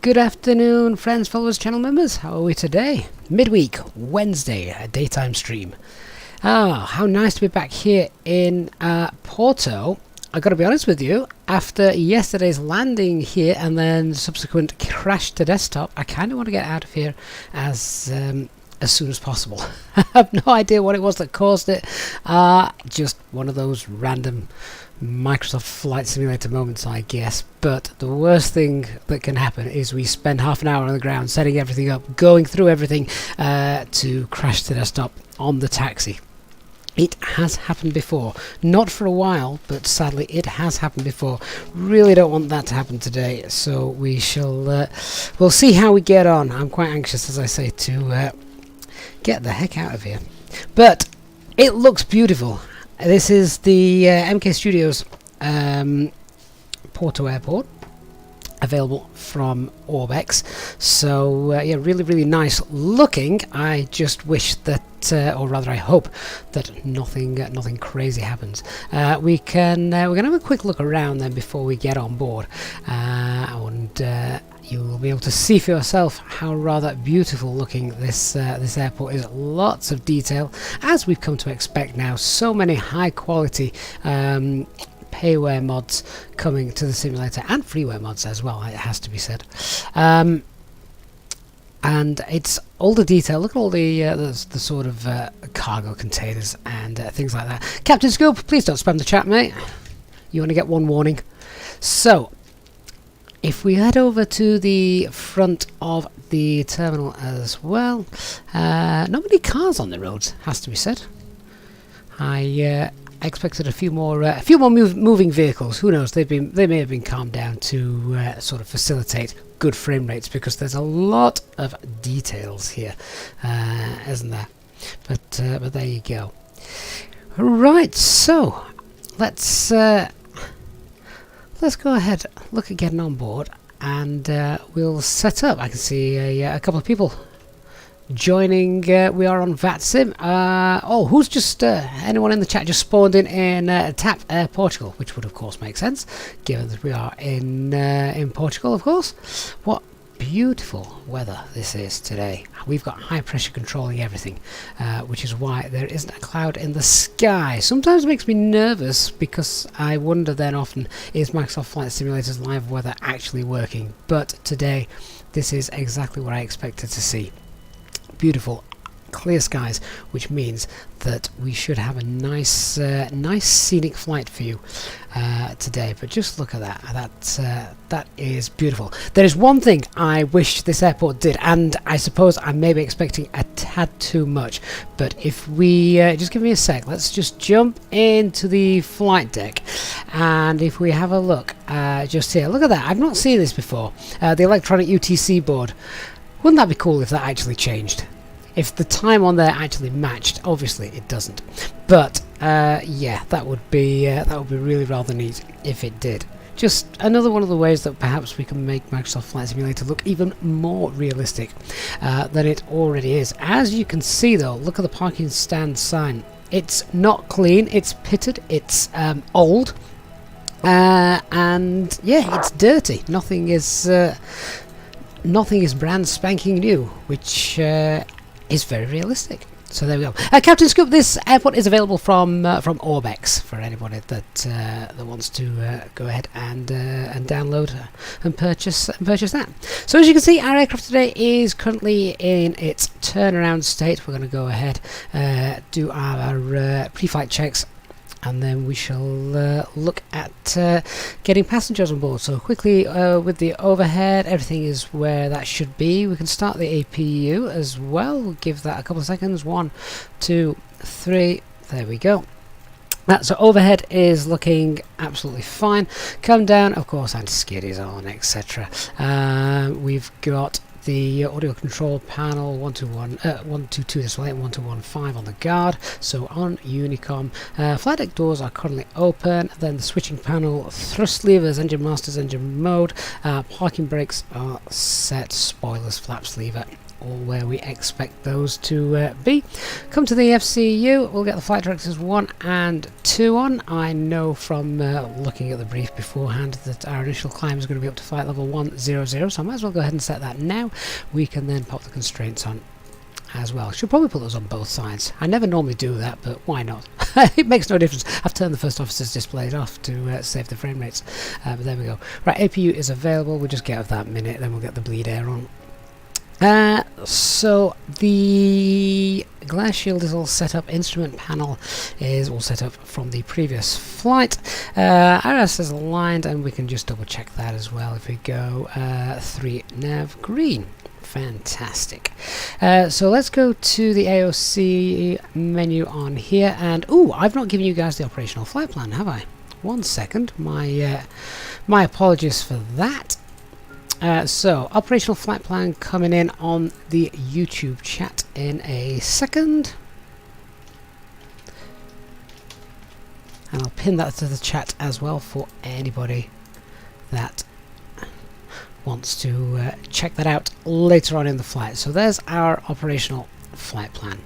Good afternoon, friends, followers, channel members. How are we today? Midweek, Wednesday, a daytime stream. How nice to be back here in Porto. I gotta be honest with you, after yesterday's landing here and then subsequent crash to desktop, I kind of want to get out of here as soon as possible. I have no idea what it was that caused it. Just one of those random Microsoft Flight Simulator moments, I guess. But the worst thing that can happen is we spend half an hour on the ground setting everything up, going through everything to crash to desktop on the taxi. It has happened before, not for a while, but sadly it has happened before. Really don't want that to happen today, so we shall we'll see how we get on. I'm quite anxious, as I say, to get the heck out of here. But it looks beautiful. This is the MK Studios Porto Airport, available from Orbx. So yeah, really nice looking. I just wish that, or rather I hope that nothing crazy happens. We're gonna have a quick look around then before we get on board, and you will be able to see for yourself how rather beautiful looking this airport is. Lots of detail, as we've come to expect now. So many high quality payware mods coming to the simulator, and freeware mods as well, it has to be said. And it's all the detail. Look at all the sort of cargo containers and things like that. Captain Scoop, please don't spam the chat, mate. You only get one warning. So if we head over to the front of the terminal as well, not many cars on the roads, has to be said. I I expected a few more moving vehicles. Who knows? They may have been calmed down to sort of facilitate good frame rates, because there's a lot of details here, isn't there? But there you go. Right, so let's go ahead, look at getting on board, and we'll set up. I can see a couple of people joining. We are on VATSIM. Oh, who's just anyone in the chat just spawned in TAP Portugal, which would of course make sense given that we are in Portugal, of course. What beautiful weather this is today. We've got high pressure controlling everything, which is why there isn't a cloud in the sky. Sometimes it makes me nervous, because I wonder then often, is Microsoft Flight Simulator's live weather actually working? But today this is exactly what I expected to see. Beautiful clear skies, which means that we should have a nice scenic flight for you today. But just look at that. That is beautiful. There is one thing I wish this airport did, and I suppose I may be expecting a tad too much, but if we just give me a sec, let's just jump into the flight deck, and if we have a look just here, look at that. I've not seen this before. The electronic UTC board. Wouldn't that be cool if that actually changed? If the time on there actually matched. Obviously it doesn't, but yeah, that would be really rather neat if it did. Just another one of the ways that perhaps we can make Microsoft Flight Simulator look even more realistic than it already is. As you can see though, look at the parking stand sign. It's not clean, it's pitted, it's old, and yeah, it's dirty. Nothing is brand spanking new, which is very realistic. So there we go. Captain Scoop, this airport is available from Orbx for anybody that wants to go ahead and download and purchase that. So as you can see, our aircraft today is currently in its turnaround state. We're going to go ahead, do our pre-flight checks, and then we shall look at getting passengers on board. So quickly, with the overhead, everything is where that should be. We can start the APU as well. We'll give that a couple of seconds. 1, 2, 3. There we go. So overhead is looking absolutely fine. Come down, of course, anti-skid is on, etc. We've got the audio control panel 122 display and 1215 on the guard, so on Unicom. Flight deck doors are currently open. Then the switching panel, thrust levers, engine masters, engine mode, parking brakes are set, spoilers, flaps lever, all where we expect those to be. Come to the FCU, we'll get the flight directors 1 and 2 on. I know from looking at the brief beforehand that our initial climb is going to be up to flight level 100, so I might as well go ahead and set that now. We can then pop the constraints on as well. Should probably put those on both sides. I never normally do that, but why not? It makes no difference. I've turned the first officer's displays off to save the frame rates. But there we go. Right, APU is available. We'll just get off that minute, then we'll get the bleed air on. So the glass shield is all set up. Instrument panel is all set up from the previous flight. RS is aligned, and we can just double check that as well if we go 3 nav green. Fantastic. So let's go to the AOC menu on here, and I've not given you guys the operational flight plan, have I? 1 second. My apologies for that. So, operational flight plan coming in on the YouTube chat in a second. And I'll pin that to the chat as well for anybody that wants to check that out later on in the flight. So there's our operational flight plan.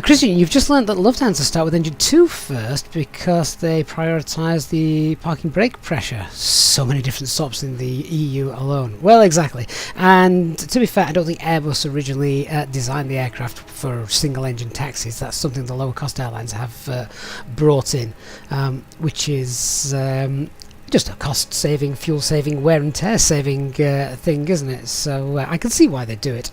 Christian, you've just learned that Lufthansa start with engine 2 first because they prioritise the parking brake pressure. So many different stops in the EU alone. Well, exactly. And to be fair, I don't think Airbus originally designed the aircraft for single engine taxis. That's something the lower cost airlines have brought in, which is just a cost saving, fuel saving, wear and tear saving thing, isn't it? So I can see why they do it.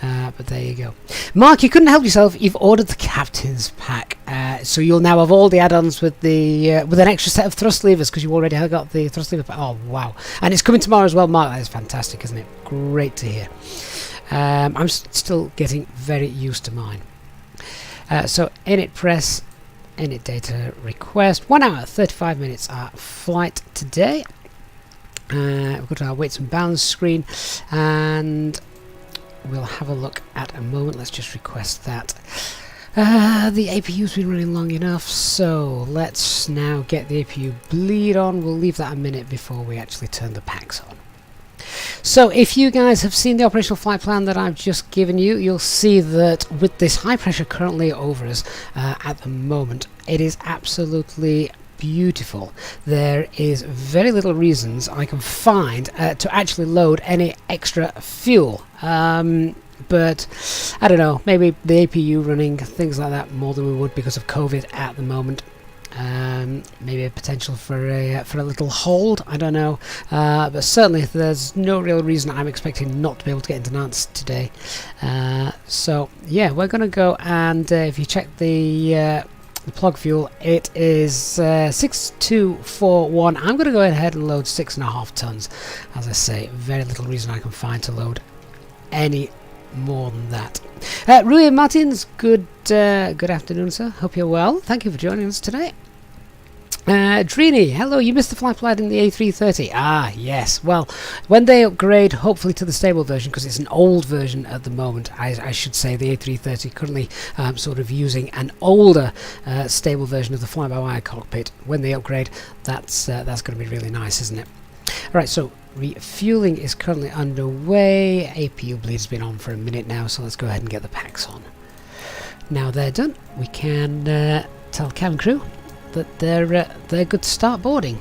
But there you go. Mark, you couldn't help yourself. You've ordered the captain's pack, so you'll now have all the add-ons with the with an extra set of thrust levers because you already have got the thrust lever pack. Oh wow! And it's coming tomorrow as well, Mark. That is fantastic, isn't it? Great to hear. I'm still getting very used to mine. So init press, init data request, 1 hour 35 minutes our flight today. We've got our weights and bounds screen, and we'll have a look at a moment. Let's just request that. The APU's been running long enough, so let's now get the APU bleed on. We'll leave that a minute before we actually turn the packs on. So if you guys have seen the operational flight plan that I've just given you, you'll see that with this high pressure currently over us at the moment, it is absolutely beautiful. There is very little reasons I can find to actually load any extra fuel. But I don't know, maybe the APU running, things like that, more than we would because of COVID at the moment. Maybe a potential for a little hold, I don't know, but certainly there's no real reason I'm expecting not to be able to get into Nantes today. So yeah, we're going to go, and if you check the plug fuel, it is 6241. I'm going to go ahead and load 6.5 tons. As I say, very little reason I can find to load any more than that. Rui Martins, good afternoon, sir. Hope you're well. Thank you for joining us today. Drini, hello, you missed the flight plan in the A330. Ah, yes. Well, when they upgrade, hopefully to the stable version, because it's an old version at the moment, I should say, the A330 currently sort of using an older stable version of the fly-by-wire cockpit. When they upgrade, that's going to be really nice, isn't it? Right, so refueling is currently underway. APU bleed has been on for a minute now, so let's go ahead and get the packs on. Now they're done, we can tell cabin crew that they're good to start boarding.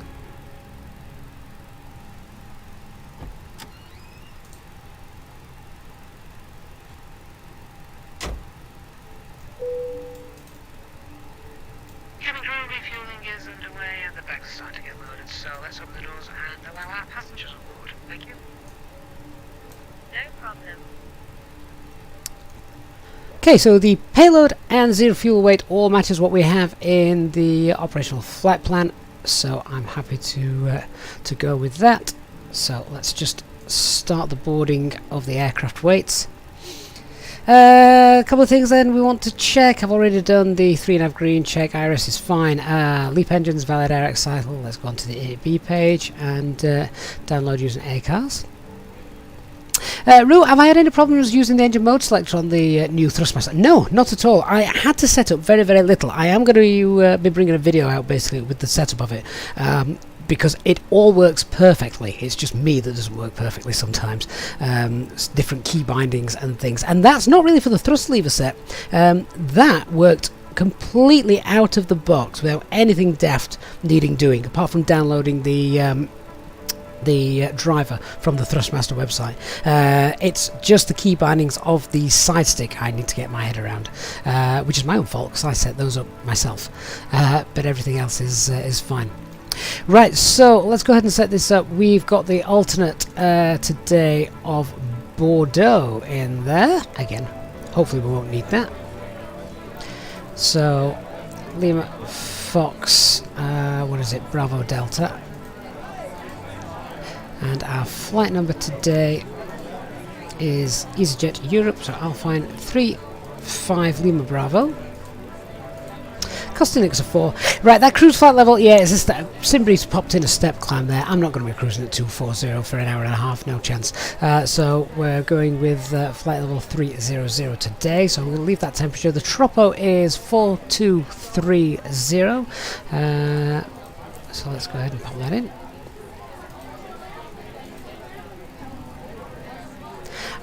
Cabin crew, refueling is underway and the bags are starting to get loaded, so let's open the doors and allow our passengers on board. Thank you. No problem. Okay, so the payload and zero fuel weight all matches what we have in the operational flight plan, so I'm happy to go with that. So let's just start the boarding of the aircraft weights. A couple of things then we want to check. I've already done the 3.5 green check. Iris is fine. Leap engines, valid Airac cycle. Let's go on to the AB page and download using ACARS. Ru, have I had any problems using the engine mode selector on the new Thrustmaster? No, not at all. I had to set up very, very little. I am going to be bringing a video out basically with the setup of it, because it all works perfectly. It's just me that doesn't work perfectly sometimes. Different key bindings and things. And that's not really for the thrust lever set. That worked completely out of the box without anything deft needing doing, apart from downloading the driver from the Thrustmaster website. It's just the key bindings of the side stick I need to get my head around, which is my own fault because I set those up myself, but everything else is fine. Right, so let's go ahead and set this up. We've got the alternate today of Bordeaux in there. Again, hopefully we won't need that. So Lima Fox, what is it, Bravo Delta. And our flight number today is Easyjet Europe, so I'll find 35 Lima Bravo. Costing us a 4. Right, that cruise flight level, yeah, it's just that Simbreeze popped in a step climb there. I'm not going to be cruising at 240 for an hour and a half, no chance. So we're going with flight level 300 today, so I'm going to leave that temperature. The tropo is 4230. So let's go ahead and pop that in.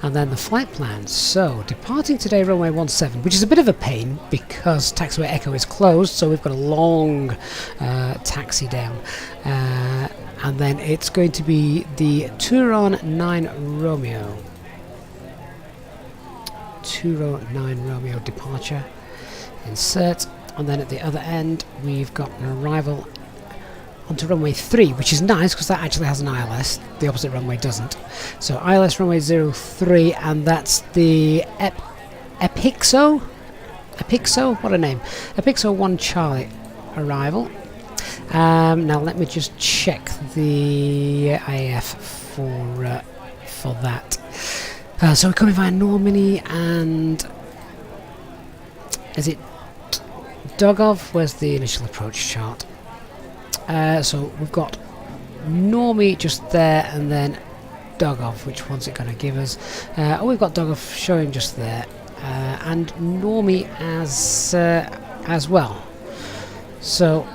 And then the flight plans. So, departing today runway 17, which is a bit of a pain because taxiway Echo is closed, so we've got a long taxi down. And then it's going to be the Turon 9 Romeo. Turon 9 Romeo departure. Insert. And then at the other end, we've got an arrival onto runway 3, which is nice because that actually has an ILS. The opposite runway doesn't. So ILS runway 03, and that's the Epixo? What a name. Epixo 1 Charlie arrival. Now let me just check the IAF for that. So we're coming via Normandy, and is it Dogov, where's the initial approach chart? So we've got Normie just there, and then Dogov. Which one's it going to give us? Oh, we've got Dogov showing just there, and Normie as well. So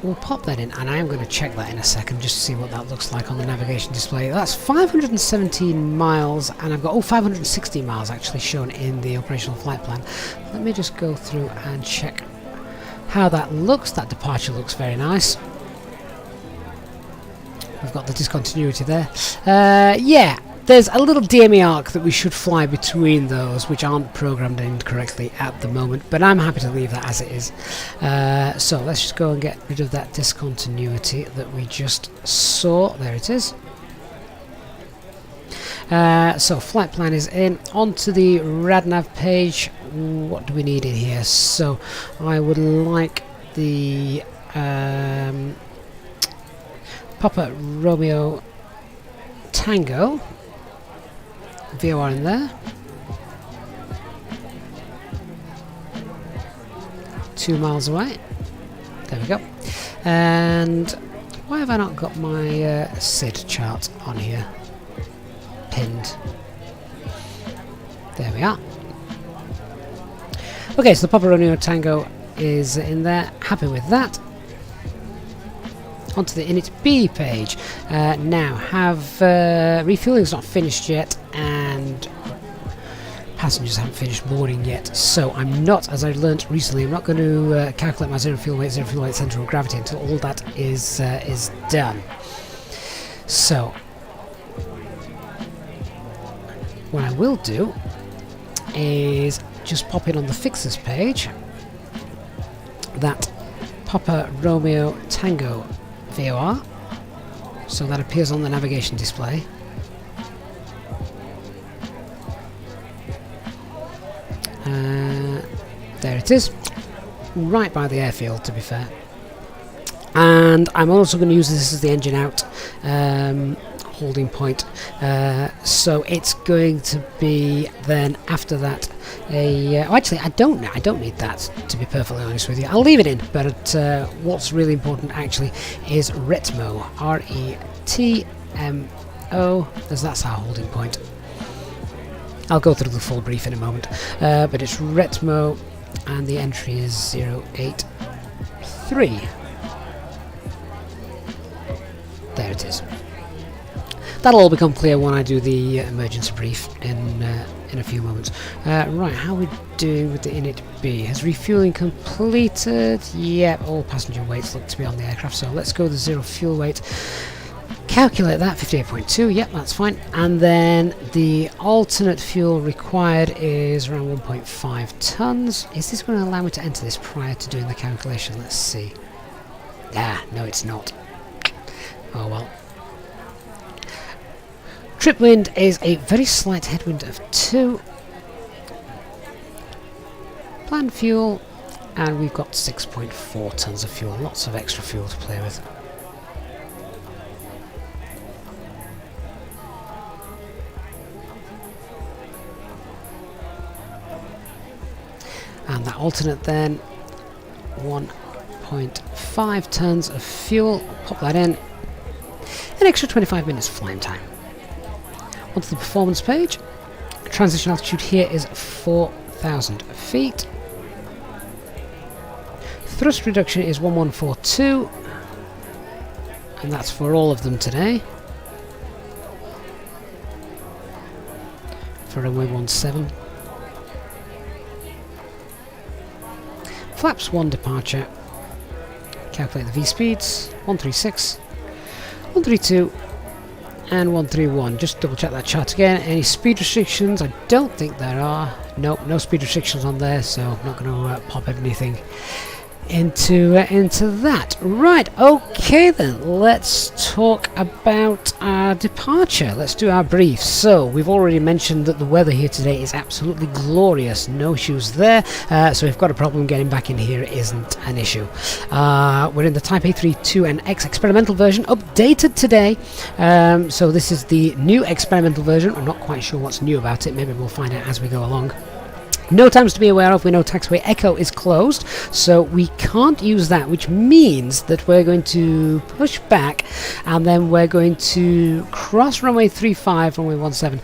we'll pop that in, and I am going to check that in a second just to see what that looks like on the navigation display. That's 517 miles, and I've got 560 miles actually shown in the operational flight plan. Let me just go through and check how that looks. That departure looks very nice. We've got the discontinuity there. Yeah, there's a little DME arc that we should fly between those, which aren't programmed in correctly at the moment, but I'm happy to leave that as it is. So let's just go and get rid of that discontinuity that we just saw. There it is. So flight plan is in. Onto the RadNav page. What do we need in here? So I would like the Papa Romeo Tango VOR in there. 2 miles away. There we go. And why have I not got my SID chart on here pinned? There we are. Okay, so the Papa Romeo Tango is in there. Happy with that. Onto the Init B page. Now, refueling's not finished yet, and passengers haven't finished boarding yet. So I'm not, as I've learnt recently, I'm not going to calculate my zero fuel weight, centre of gravity until all that is done. So what I will do is just pop in on the fixes page that Papa Romeo Tango VOR, so that appears on the navigation display. There it is, right by the airfield, to be fair. And I'm also going to use this as the engine out holding point, so it's going to be then after that actually I don't need that, to be perfectly honest with you. I'll leave it in, but what's really important actually is Retmo, R-E-T-M-O, as that's our holding point. I'll go through the full brief in a moment, but it's Retmo, and the entry is 083. There it is. That'll all become clear when I do the emergency brief in a few moments. Right, how are we doing with the Init B? Has refueling completed? Yep, all passenger weights look to be on the aircraft, so let's go to zero fuel weight. Calculate that, 58.2, yep, that's fine. And then the alternate fuel required is around 1.5 tons. Is this going to allow me to enter this prior to doing the calculation? Let's see. No, it's not. Oh well. Trip wind is a very slight headwind of 2. Planned fuel, and we've got 6.4 tons of fuel. Lots of extra fuel to play with. And that alternate then, 1.5 tons of fuel. Pop that in. An extra 25 minutes flying time. Onto the performance page. Transition altitude here is 4,000 feet. Thrust reduction is 1142, and that's for all of them today. For runway 17. Flaps 1 departure. Calculate the V speeds. 136, 132. And 131. Just double check that chart again. Any speed restrictions? I don't think there are. Nope, no speed restrictions on there, so I'm not going to pop anything into that. Right, okay then, let's talk about our departure. Let's do our brief. So we've already mentioned that the weather here today is absolutely glorious, no issues there, so we've got a problem getting back in here. It isn't an issue. We're in the Type A320NX experimental version, updated today, so this is the new experimental version. I'm not quite sure what's new about it, maybe we'll find out as we go along. No times to be aware of. We know taxiway Echo is closed, so we can't use that, which means that we're going to push back, and then we're going to cross runway 35, runway 17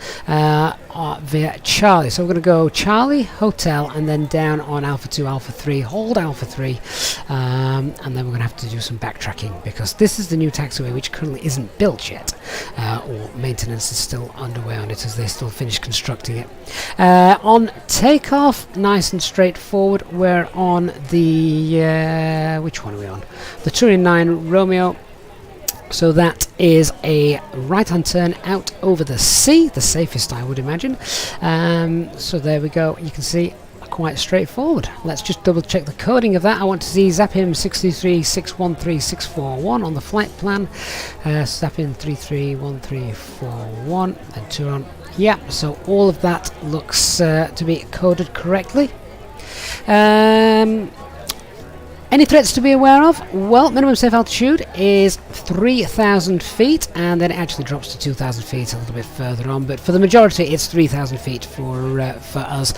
via Charlie. So we're going to go Charlie, Hotel, and then down on Alpha 2, Alpha 3, hold Alpha 3, and then we're going to have to do some backtracking because this is the new taxiway which currently isn't built yet, or maintenance is still underway on it as they still finish constructing it. On takeoff, nice and straightforward, we're on the which one are we on? The 209 Romeo. So that is a right-hand turn out over the sea, the safest I would imagine. So there we go, you can see quite straightforward. Let's just double check the coding of that. I want to see ZAPIM 633613641 on the flight plan. ZAPIM 331341 and 2 on. Yeah, so all of that looks to be coded correctly. Any threats to be aware of? Well, minimum safe altitude is 3,000 feet, and then it actually drops to 2,000 feet a little bit further on, but for the majority it's 3,000 feet for us.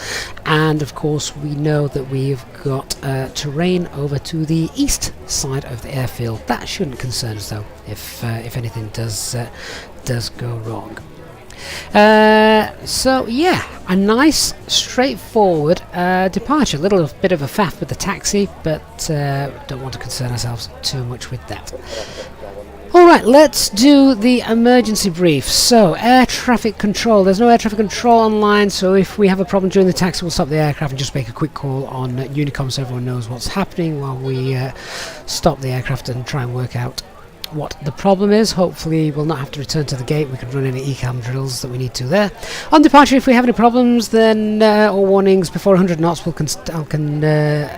And of course we know that we've got terrain over to the east side of the airfield. That shouldn't concern us though, if anything does go wrong. So yeah, a nice straightforward departure. A little bit of a faff with the taxi, but don't want to concern ourselves too much with that. Alright, let's do the emergency brief. So, air traffic control. There's no air traffic control online, so if we have a problem during the taxi, we'll stop the aircraft and just make a quick call on Unicom so everyone knows what's happening while we stop the aircraft and try and work out what the problem is. Hopefully we'll not have to return to the gate. We can run any ECAM drills that we need to there. On departure, if we have any problems then or warnings before 100 knots, we'll consider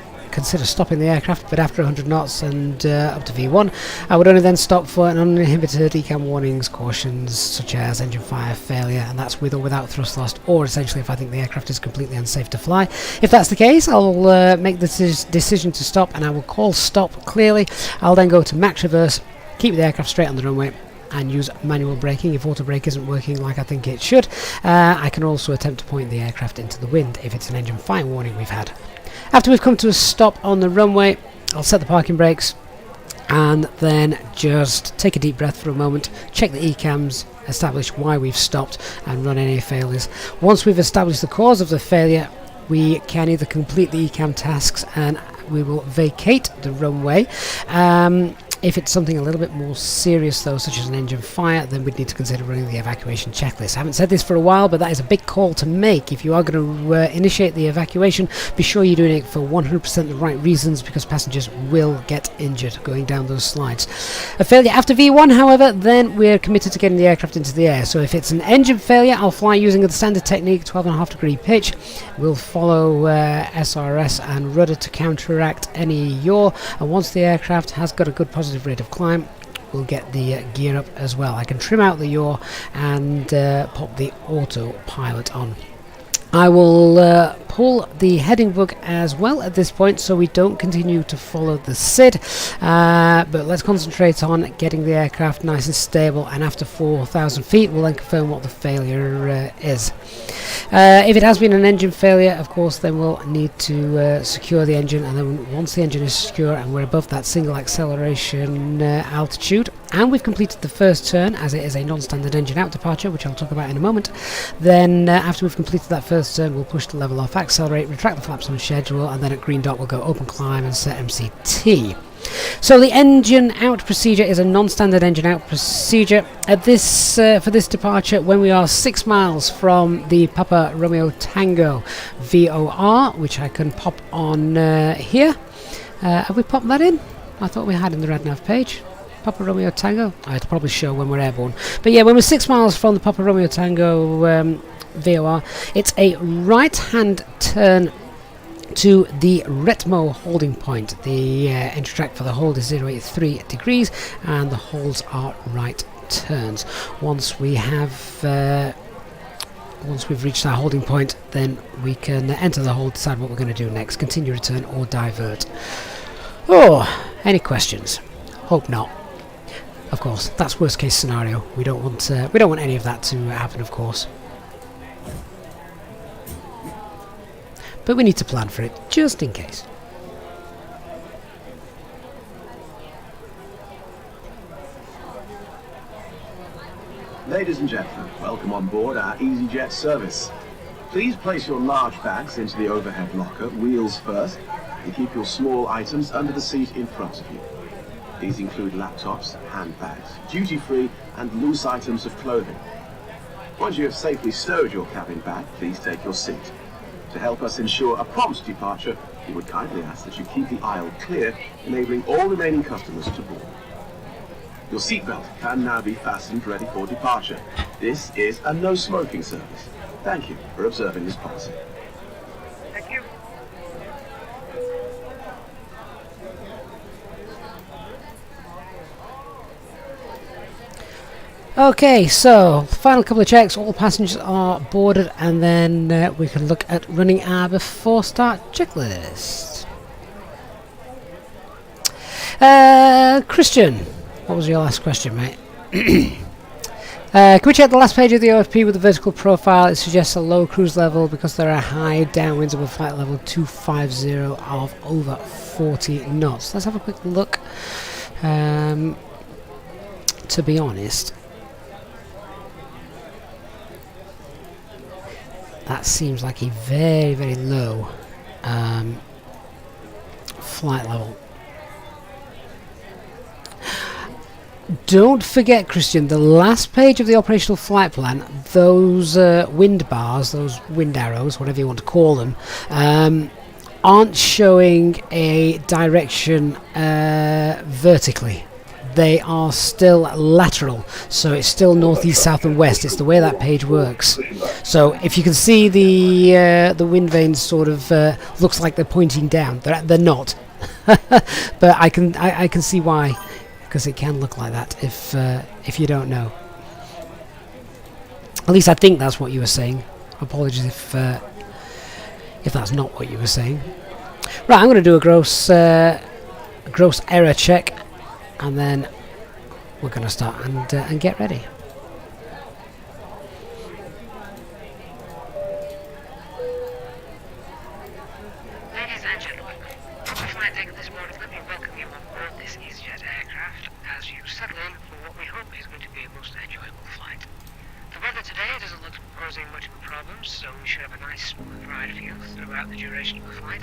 stopping the aircraft, but after 100 knots and up to V1 I would only then stop for an uninhibited ECAM warnings, cautions such as engine fire, failure, and that's with or without thrust loss, or essentially if I think the aircraft is completely unsafe to fly. If that's the case, I'll make the decision to stop, and I will call stop clearly. I'll then go to max reverse, keep the aircraft straight on the runway, and use manual braking if auto brake isn't working like I think it should. I can also attempt to point the aircraft into the wind if it's an engine fire warning we've had. After we've come to a stop on the runway, I'll set the parking brakes and then just take a deep breath for a moment, check the ECAMs, establish why we've stopped, and run any failures. Once we've established the cause of the failure, we can either complete the ECAM tasks and we will vacate the runway. If it's something a little bit more serious though, such as an engine fire, then we'd need to consider running the evacuation checklist. I haven't said this for a while, but that is a big call to make. If you are going to initiate the evacuation, be sure you're doing it for 100% the right reasons, because passengers will get injured going down those slides. A failure after V1, however, then we're committed to getting the aircraft into the air. So if it's an engine failure, I'll fly using the standard technique, 12.5 degree pitch. We'll follow SRS and rudder to counteract any yaw, and once the aircraft has got a good positive rate of climb, we'll get the gear up as well. I can trim out the yaw and pop the autopilot on. I will pull the heading book as well at this point so we don't continue to follow the SID, but let's concentrate on getting the aircraft nice and stable, and after 4,000 feet we'll then confirm what the failure is. If it has been an engine failure, of course, then we'll need to secure the engine, and then once the engine is secure and we're above that single acceleration altitude, and we've completed the first turn, as it is a non-standard engine out departure, which I'll talk about in a moment, then after we've completed that first turn, we'll push the level off, accelerate, retract the flaps on schedule, and then at green dot we'll go open climb and set MCT. So the engine out procedure is a non-standard engine out procedure. At this for this departure, when we are 6 miles from the Papa Romeo Tango VOR, which I can pop on here. Have we popped that in? I thought we had in the RadNav page. Papa Romeo Tango. I'd probably show when we're airborne. But yeah, when we're 6 miles from the Papa Romeo Tango VOR, it's a right-hand turn to the Retmo holding point. The entry track for the hold is 083 degrees, and the holds are right turns. Once we've reached our holding point, then we can enter the hold, decide what we're going to do next, continue return or divert. Oh, any questions? Hope not. Of course, that's worst case scenario. We don't want any of that to happen, of course. But we need to plan for it, just in case. Ladies and gentlemen, welcome on board our Easyjet service. Please place your large bags into the overhead locker, wheels first, and keep your small items under the seat in front of you. These include laptops, handbags, duty-free and loose items of clothing. Once you have safely stowed your cabin bag, please take your seat. To help us ensure a prompt departure, we would kindly ask that you keep the aisle clear, enabling all remaining customers to board. Your seatbelt can now be fastened ready for departure. This is a no-smoking service. Thank you for observing this policy. Thank you. Okay, so final couple of checks. All passengers are boarded, and then we can look at running our before start checklist. Christian, what was your last question, mate? Can we check the last page of the OFP with the vertical profile? It suggests a low cruise level because there are high downwinds above flight level 250 of over 40 knots. Let's have a quick look. To be honest, that seems like a very, very low flight level. Don't forget, Christian, the last page of the operational flight plan, those wind bars, those wind arrows, whatever you want to call them, aren't showing a direction vertically. They are still lateral, so it's still northeast, south and west. It's the way that page works. So if you can see the wind vanes sort of looks like they're pointing down. They're not, but I can see why. Because it can look like that if you don't know. At least I think that's what you were saying. Apologies if that's not what you were saying. Right, I'm going to do a gross error check, and then we're going to start and get ready. Ladies and gentlemen, on the flight deck this morning, let me welcome you on board this Easyjet aircraft as you settle in for what we hope is going to be a most enjoyable flight. The weather today doesn't look to be posing much of a problem, so we should have a nice smooth ride for you throughout the duration of the flight.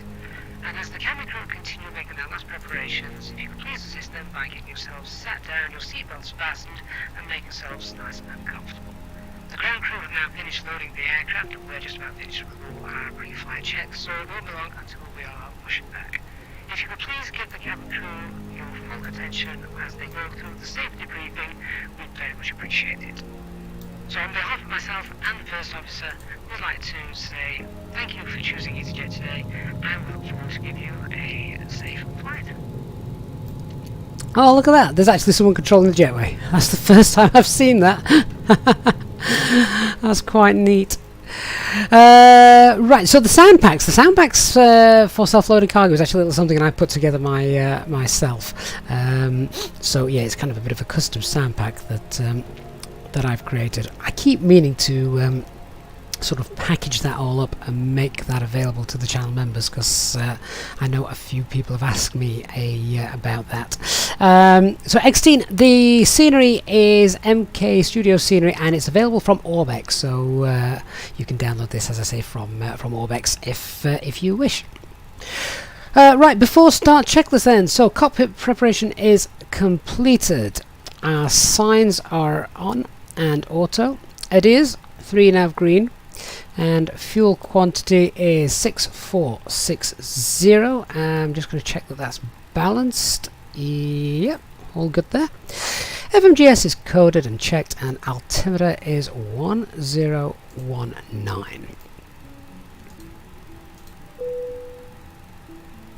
And as the cabin crew continue making their last preparations, if you could please assist them by getting yourselves sat down, your seatbelts fastened, and make yourselves nice and comfortable. The ground crew have now finished loading the aircraft, and we're just about finished with all our pre-flight checks, so it won't be long until we are pushing back. If you could please give the cabin crew your full attention as they go through the safety briefing, we'd very much appreciate it. So on behalf of myself and the First Officer, we'd like to say thank you for choosing Easyjet today, and we look forward to give you a safe flight. Oh, look at that. There's actually someone controlling the jetway. That's the first time I've seen that. That's quite neat. Right, so the sound packs for self-loading cargo is actually something I put together myself. So yeah, it's kind of a bit of a custom sound pack that I've created. I keep meaning to sort of package that all up and make that available to the channel members, because I know a few people have asked me about that. So X-Teen, the scenery is MK Studio scenery, and it's available from Orbx, so you can download this, as I say, from Orbx if you wish. Right, before start checklist then. So cockpit preparation is completed. Our signs are on and auto. It is 3 nav green, and fuel quantity is 6460. I'm just going to check that that's balanced. Yep, all good there. FMGS is coded and checked, and altimeter is 1019.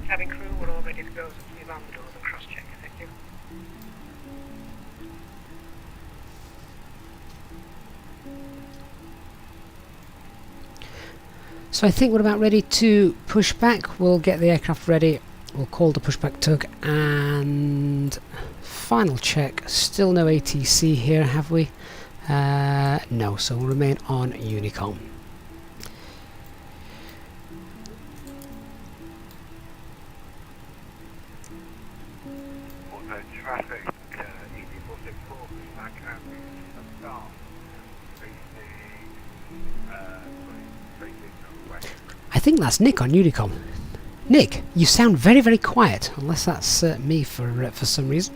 Cabin crew, we're all ready to go, so please arm the doors and cross-check. Thank you. So I think we're about ready to push back. We'll get the aircraft ready. We'll call the pushback tug, and final check. Still no ATC here, have we? No, so we'll remain on Unicom. Auto traffic, ED464, pushback and shutdown. I think that's Nick on Unicom. Nick, you sound very, very quiet, unless that's me for some reason.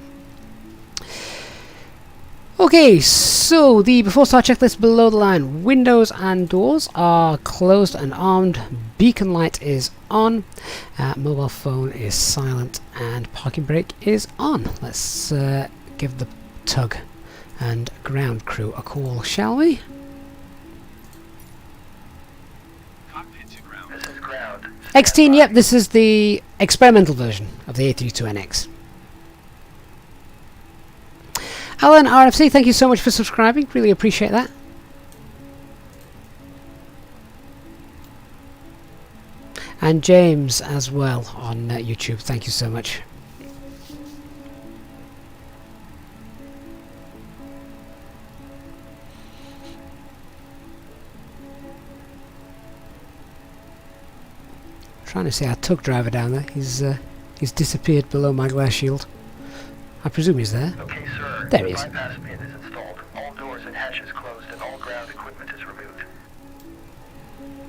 Okay, so the before start checklist below the line. Windows and doors are closed and armed. Beacon light is on. Mobile phone is silent, and parking brake is on. Let's give the tug and ground crew a call, shall we? Cockpit to ground. This is ground. X-Teen, yep, this is the experimental version of the A320NX. Alan RFC, thank you so much for subscribing. Really appreciate that. And James as well on YouTube. Thank you so much. Trying to see our tug driver down there. He's disappeared below my glare shield. I presume he's there. Okay, sir. There he is. The bypass pin is installed. All doors and hatches closed, and all ground equipment is removed.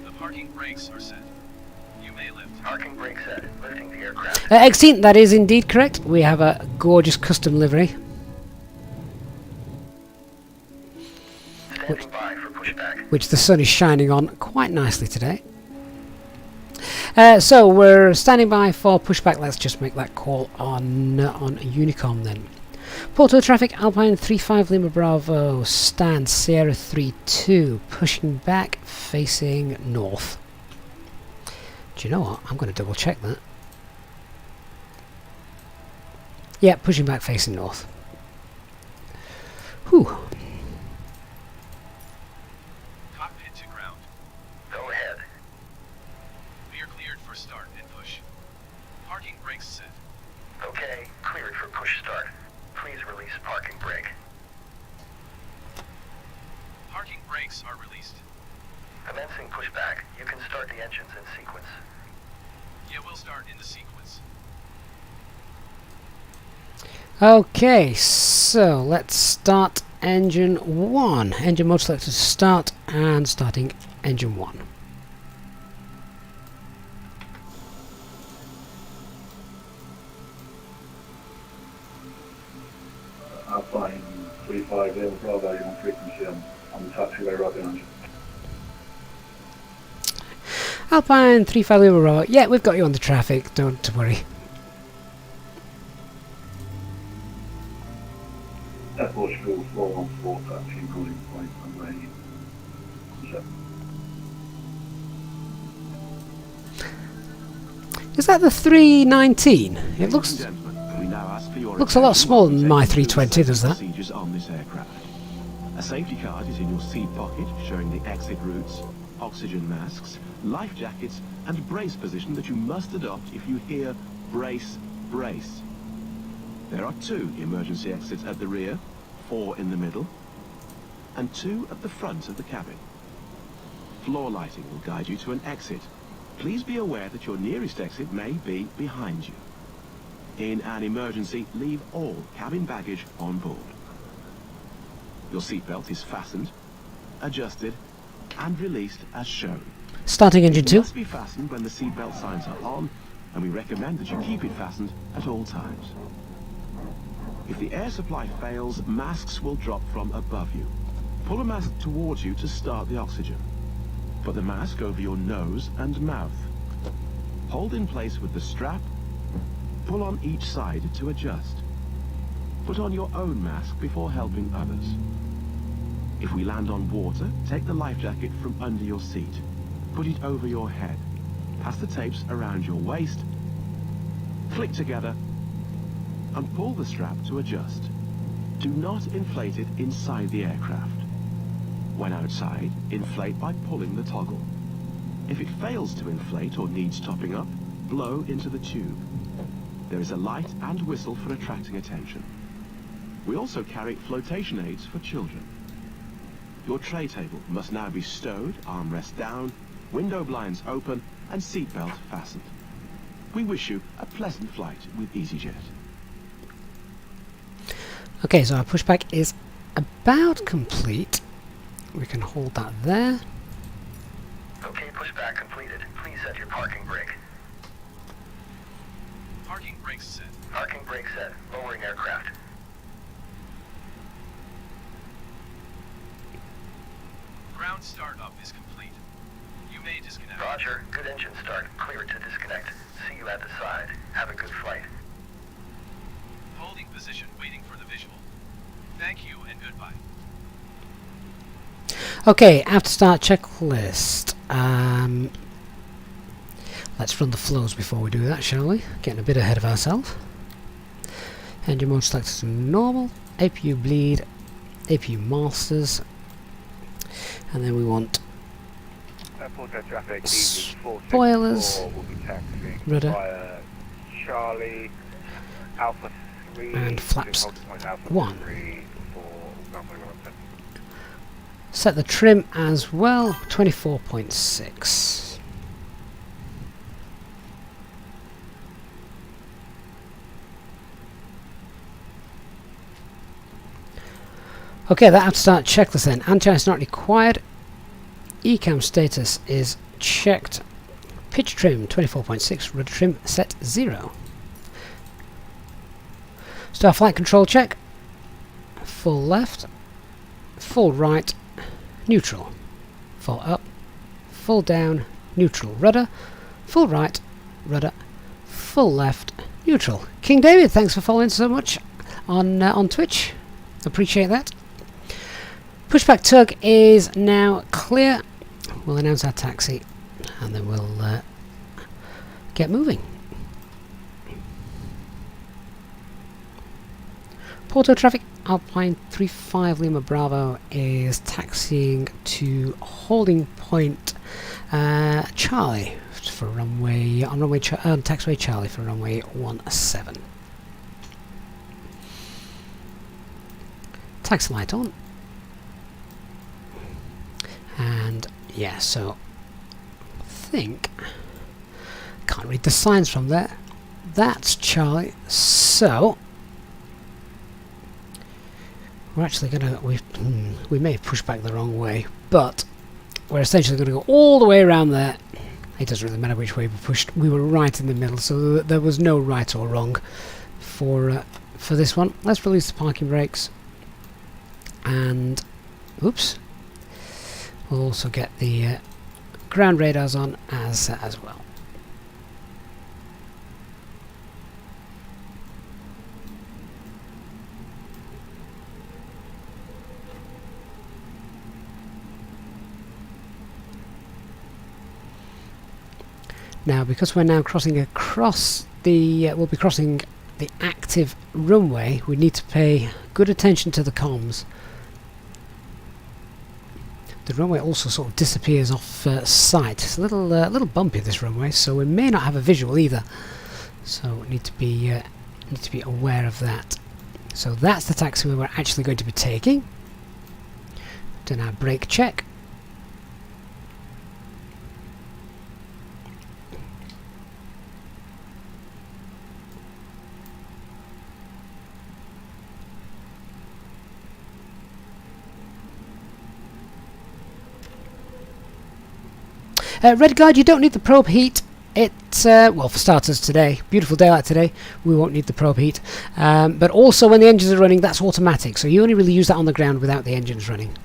The parking brakes are set. You may lift. Parking brake set. Lifting the aircraft. X-Teen, that is indeed correct. We have a gorgeous custom livery. Standing by for pushback. Which the sun is shining on quite nicely today. So we're standing by for pushback. Let's just make that call on Unicom then. Porto traffic, Alpine 35 Lima Bravo, stand Sierra 32, pushing back facing north. Do you know what? I'm going to double check that. Yeah, pushing back facing north. Whew. Cockpit to ground. Go ahead. We are cleared for start and push. Parking brakes set. Okay, cleared for push start. Please release parking brake. Parking brakes are released. Commencing pushback. You can start the engines in sequence. Yeah, we'll start in the sequence. Okay, so let's start engine 1. Engine mode selected to start, and starting engine 1. Alpine 35 Lima Bravo, you're on frequency on the taxiway right behind you. Alpine 35 Lima Bravo. Yeah, we've got you on the traffic, don't worry. Portugal 414, taxi calling point runway 7. Is that the 319? It looks a lot smaller than my 320, does that? Procedures on this aircraft. A safety card is in your seat pocket, showing the exit routes, oxygen masks, life jackets, and brace position that you must adopt if you hear brace, brace. There are 2 emergency exits at the rear, 4 in the middle, and 2 at the front of the cabin. Floor lighting will guide you to an exit. Please be aware that your nearest exit may be behind you. In an emergency, leave all cabin baggage on board. Your seatbelt is fastened, adjusted, and released as shown. Starting engine It 2. must be fastened when the seatbelt signs are on, and we recommend that you keep it fastened at all times. If the air supply fails, masks will drop from above you. Pull a mask towards you to start the oxygen. Put the mask over your nose and mouth. Hold in place with the strap. Pull on each side to adjust. Put on your own mask before helping others. If we land on water, take the life jacket from under your seat. Put it over your head. Pass the tapes around your waist. Click together and pull the strap to adjust. Do not inflate it inside the aircraft. When outside, inflate by pulling the toggle. If it fails to inflate or needs topping up, blow into the tube. There is a light and whistle for attracting attention. We also carry flotation aids for children. Your tray table must now be stowed, armrest down, window blinds open, and seatbelt fastened. We wish you a pleasant flight with Easyjet. Okay, so our pushback is about complete. we can hold that there. Okay, pushback completed. Please set your parking brake. Parking brake set. Parking brake set. Lowering aircraft. Ground startup is complete. You may disconnect. Roger. Good engine start. Clear to disconnect. See you at the side. Have a good flight. Holding position, waiting for the visual. Thank you and goodbye. Okay, after start checklist. Let's run the flows before we do that, shall we? Getting a bit ahead of ourselves. Engine mode selected to normal. APU bleed. APU masters. And then we want Porto traffic, spoilers, rudder, Charlie, Alpha 3, and flaps 1. Set the trim as well, 24.6. Okay, that after start checklist then. Anti-ice not required. ECAM status is checked. Pitch trim 24.6. Rudder trim set 0. Start flight control check. Full left. Full right. Neutral. Full up. Full down. Neutral. Rudder. Full right. Rudder. Full left. Neutral. King David, thanks for following so much on Twitch. Appreciate that. Pushback tug is now clear. We'll announce our taxi and then we'll get moving. Porto traffic, Alpine 35 Lima Bravo is taxiing to holding point Charlie for runway taxiway Charlie for runway 17. Taxi light on. And yeah, so I think can't read the signs from there. That's Charlie. So we're actually gonna we may have pushed back the wrong way, but we're essentially gonna go all the way around there. It doesn't really matter which way we pushed. We were right in the middle, so there was no right or wrong for this one. Let's release the parking brakes, and oops. We'll also get the ground radars on as well. Now, because we're now crossing across the, we'll be crossing the active runway, we need to pay good attention to the comms. The runway also sort of disappears off sight. It's a little bumpy, this runway, so we may not have a visual either. So we need to be aware of that. So that's the taxiway we're actually going to be taking. Done our brake check. Red Guard, you don't need the probe heat. It's, well, for starters today, beautiful daylight today, we won't need the probe heat. But also when the engines are running, that's automatic, so you only really use that on the ground without the engines running.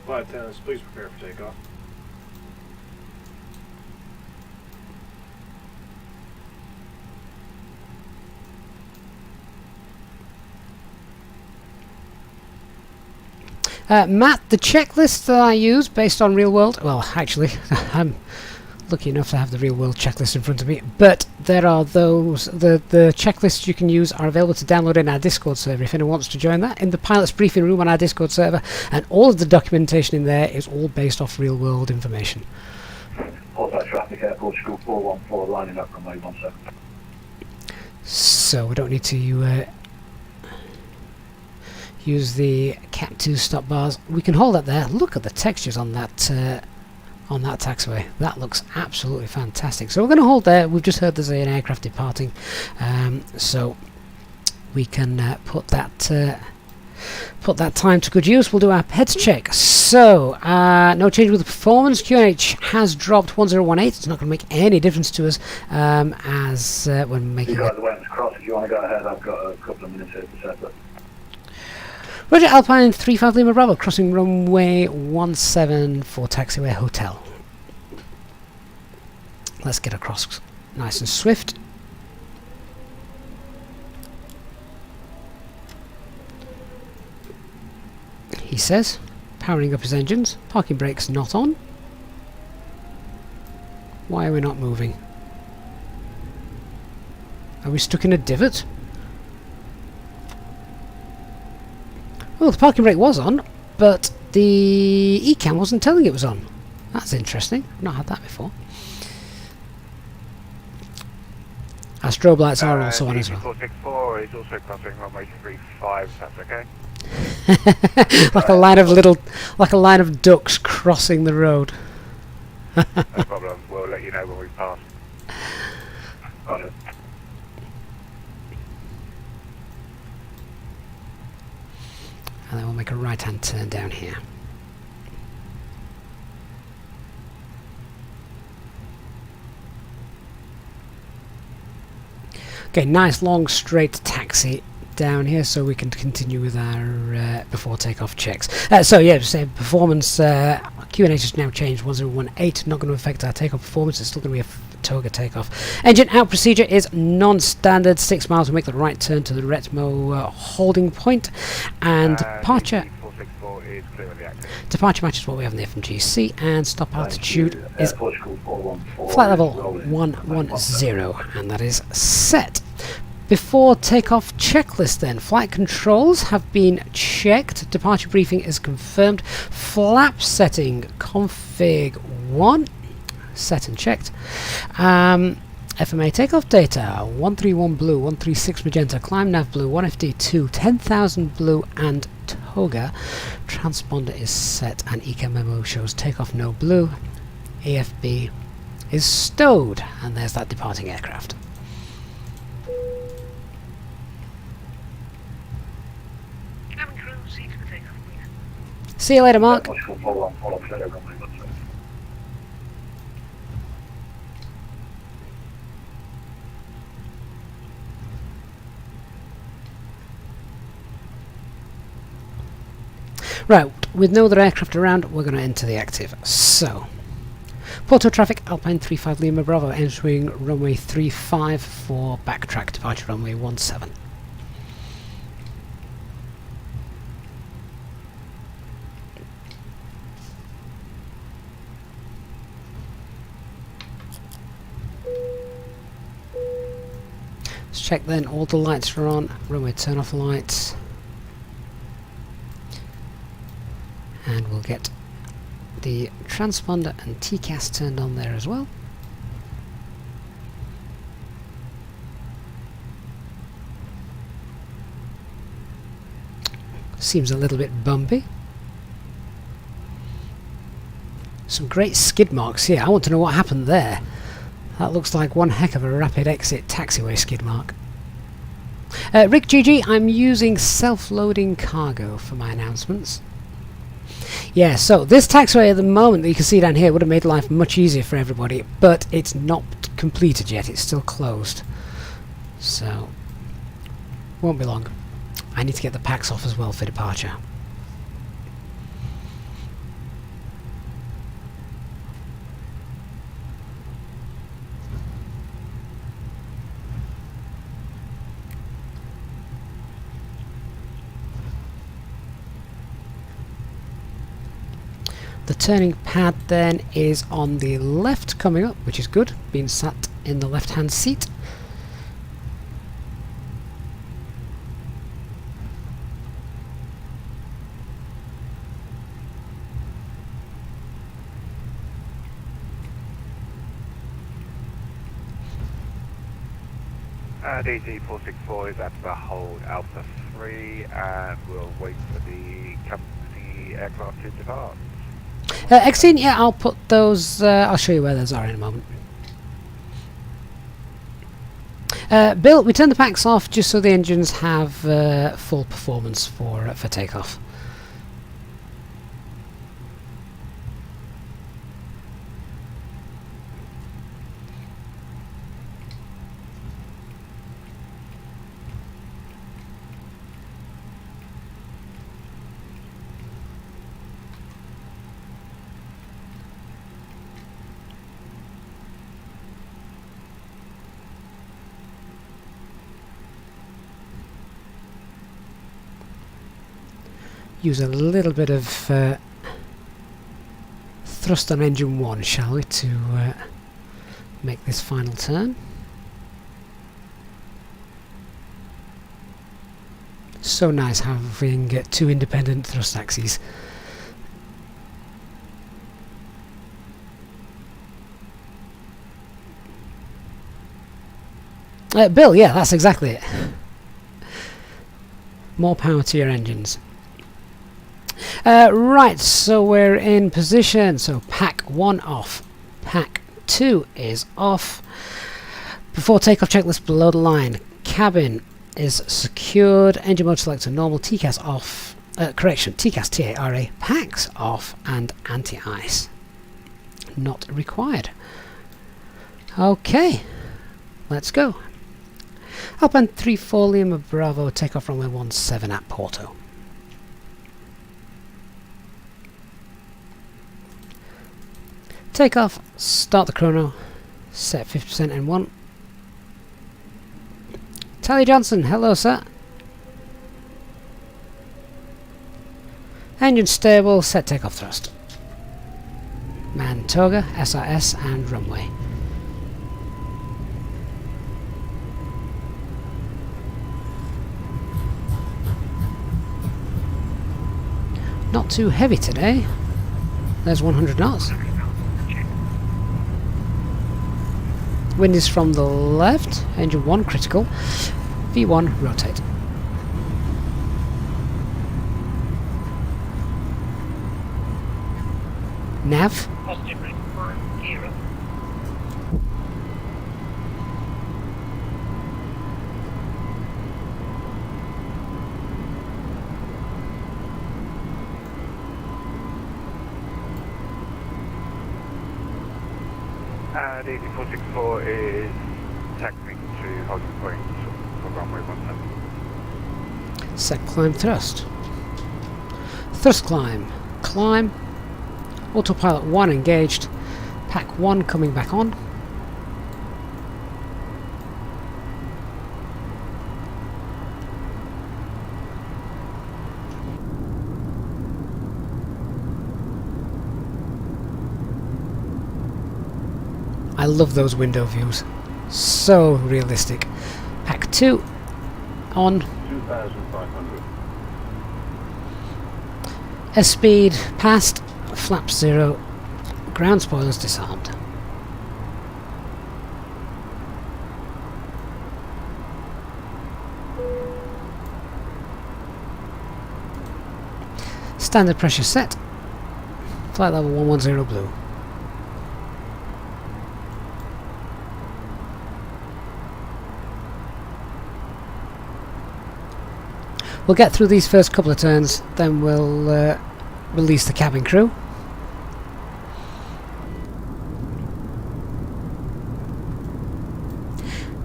Flight attendants, please prepare for takeoff. Matt, the checklist that I use based on real world, well actually I'm lucky enough to have the real world checklist in front of me, but there are those, the checklists you can use are available to download in our Discord server if anyone wants to join that, in the pilot's briefing room on our Discord server, and all of the documentation in there is all based off real world information. Porto traffic, Air Portugal 414 lining up runway 17. So we don't need to use the Cat 2 stop bars. We can hold that there. Look at the textures on that taxiway. That looks absolutely fantastic. So we're going to hold there. We've just heard there's an aircraft departing, so we can put that time to good use. We'll do our heads check. So no change with the performance. QNH has dropped 1018. It's not going to make any difference to us as when making You guys are waiting to cross. If you want to go ahead, I've got a couple of minutes here to set up. Roger, Alpine 35 Lima Bravo, crossing runway 17 for taxiway hotel. Let's get across nice and swift. He says, powering up his engines, parking brakes not on. Why are we not moving? Are we stuck in a divot? Well, the parking brake was on, but the eCam wasn't telling it was on. That's interesting. I've not had that before. Our strobe lights are also on as well. 464 is also crossing runway 35, if that's okay. like a line of ducks crossing the road. No problem. We'll let you know when we pass. Roger. And then we'll make a right-hand turn down here. Okay, nice long straight taxi down here so we can continue with our before takeoff checks. So yeah, just say performance, QNH has now changed 1018, not going to affect our takeoff performance. It's still going to be a toga takeoff. Engine out procedure is non-standard. 6 miles will make the right turn to the Retmo holding point, and departure. 464 is clear of the active. Departure matches what we have in the FMGC, and stop altitude is Portugal 414. flight level 110, and that is set. Before takeoff checklist then, flight controls have been checked, departure briefing is confirmed, flap setting config 1 set and checked, FMA takeoff data 131 blue, 136 magenta, climb nav blue, 1FD 2, 10,000 blue and toga, transponder is set and ECAM memo shows takeoff no blue, AFB is stowed, and there's that departing aircraft. Cabin crew, seats for takeoff, please. See you later, Mark. Portugal 414, clear runway 17. Right, with no other aircraft around, we're going to enter the active. So, Porto traffic, Alpine 35 Lima Bravo, entering runway 35 for backtrack departure runway 17. Let's check then, all the lights are on, runway turn off lights. And we'll get the transponder and TCAS turned on there as well. Seems a little bit bumpy. Some great skid marks here. I want to know what happened there. That looks like one heck of a rapid exit taxiway skid mark. Rick GG, I'm using self-loading cargo for my announcements. Yeah, so this taxiway at the moment that you can see down here would have made life much easier for everybody, but it's not completed yet, it's still closed. So, won't be long. I need to get the packs off as well for departure. The turning pad then is on the left coming up, which is good, being sat in the left hand seat. DC464 is at the hold Alpha 3 and we'll wait for the company aircraft to depart. Exene, yeah, I'll put those, I'll show you where those are in a moment. Bill, we turn the packs off just so the engines have full performance for takeoff. Use a little bit of thrust on engine 1, shall we, to make this final turn. So nice having two independent thrust axes. Bill, yeah, that's exactly it. More power to your engines. Right, so we're in position. So pack 1 off, pack 2 is off. Before takeoff, checklist below the line. Cabin is secured. Engine mode selector normal. TCAS off. Correction. TCAS TARA packs off and anti-ice not required. Okay, let's go. Alpine 3-4 Lima Bravo. Takeoff runway 17 at Porto. Takeoff, start the chrono, set 50% N1. Tally Johnson, hello sir. Engine stable, set takeoff thrust. Man toga, SRS and runway. Not too heavy today. There's 100 knots. Wind is from the left, engine 1 critical, V1 rotate. Nav. Positive ring for gear up. DC464 is taxiing to holding point for runway 17. Set climb thrust. Thrust climb. Climb. Autopilot 1 engaged. Pack 1 coming back on. I love those window views. So realistic. Pack 2 on. 2,500. S-speed passed. Flap 0. Ground spoilers disarmed. Standard pressure set. Flight level 110 blue. We'll get through these first couple of turns, then we'll release the cabin crew.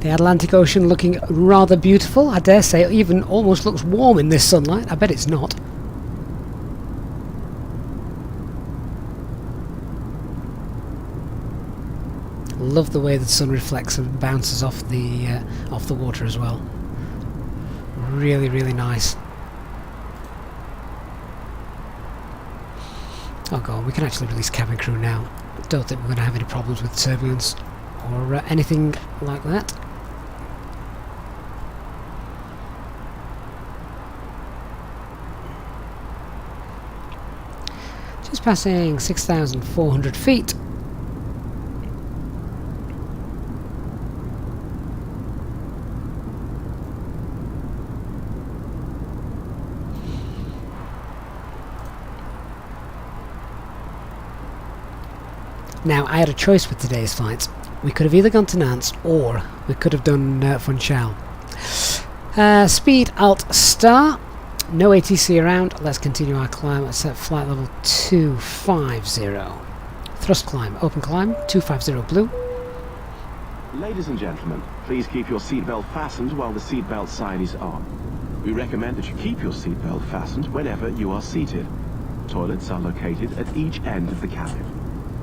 The Atlantic Ocean looking rather beautiful. I dare say it even almost looks warm in this sunlight. I bet it's not. Love the way the sun reflects and bounces off the water as well. Really, really nice. Oh god, we can actually release cabin crew now. Don't think we're going to have any problems with turbulence or anything like that. Just passing 6,400 feet. Now, I had a choice with today's flight. We could have either gone to Nantes or we could have done Funchal. Speed Alt Star. No ATC around. Let's continue our climb. Let's set flight level 250. Thrust climb. Open climb. 250 blue. Ladies and gentlemen, please keep your seatbelt fastened while the seatbelt sign is on. We recommend that you keep your seatbelt fastened whenever you are seated. Toilets are located at each end of the cabin.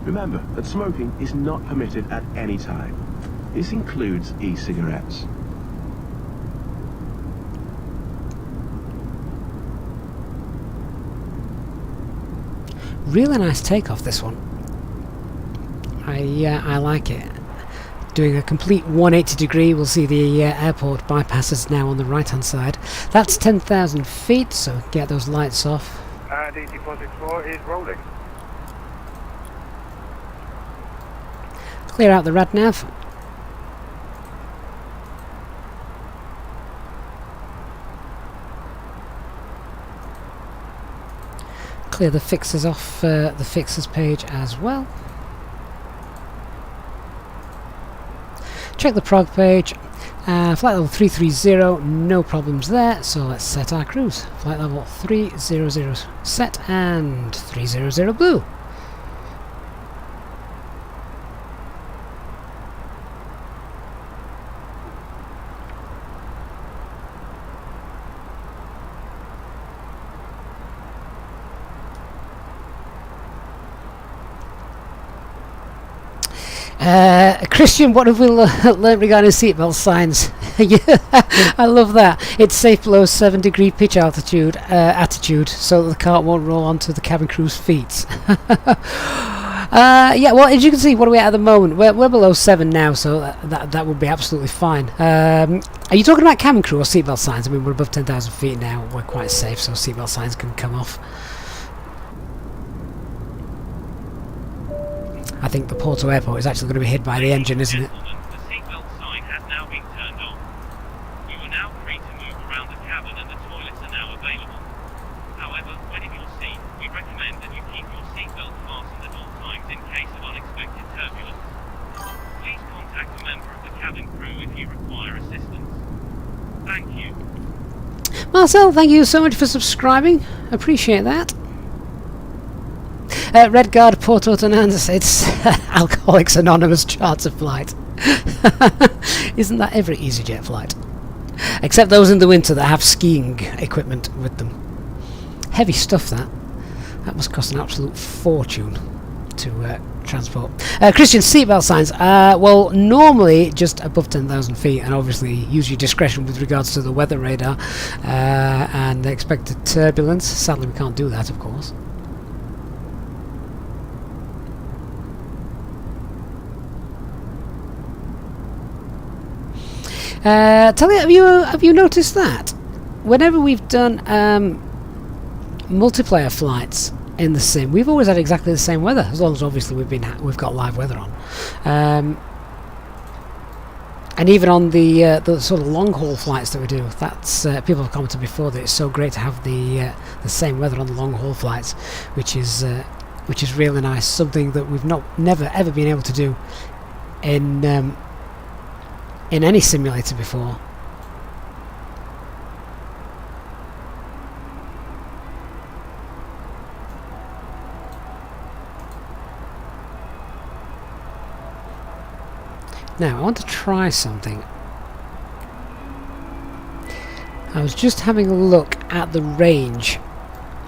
Remember that smoking is not permitted at any time. This includes e-cigarettes. Really nice takeoff, this one. I like it. Doing a complete 180 degree. We'll see the airport bypasses now on the right hand side. That's 10,000 feet, so get those lights off. And the deposit floor is rolling. Clear out the rad nav. Clear the fixers off the fixers page as well. Check the prog page. Flight level 330, no problems there, so let's set our cruise. Flight level 300 set and 300 blue. Christian, what have we learnt regarding seatbelt signs? Yeah, I love that. It's safe below 7 degree pitch attitude, so that the cart won't roll onto the cabin crew's feet. Yeah, well, as you can see, what are we at the moment? We're below 7 now, so that would be absolutely fine. Are you talking about cabin crew or seatbelt signs? I mean, we're above 10,000 feet now. We're quite safe, so seatbelt signs can come off. I think the Porto airport is actually going to be hit by the engine, isn't it? The seatbelt sign has now been turned on. You are now free to move around the cabin and the toilets are now available. However, when in your seat, we recommend that you keep your seatbelt fastened at all times in case of unexpected turbulence. Please contact a member of the cabin crew if you require assistance. Thank you. Marcel, thank you so much for subscribing. Appreciate that. Red Guard, Porto to Nantes, it's Alcoholics Anonymous charter flight. Isn't that every Easyjet flight? Except those in the winter that have skiing equipment with them. Heavy stuff, that. That must cost an absolute fortune to transport. Christian, seatbelt signs. Well, normally just above 10,000 feet, and obviously use your discretion with regards to the weather radar and the expected turbulence. Sadly, we can't do that, of course. Talia, have you noticed that whenever we've done multiplayer flights in the sim, we've always had exactly the same weather, as long as obviously we've got live weather on, and even on the sort of long haul flights that we do, that's people have commented before that it's so great to have the same weather on the long haul flights, which is really nice. Something that we've never ever been able to do in any simulator before. Now I want to try something. I was just having a look at the range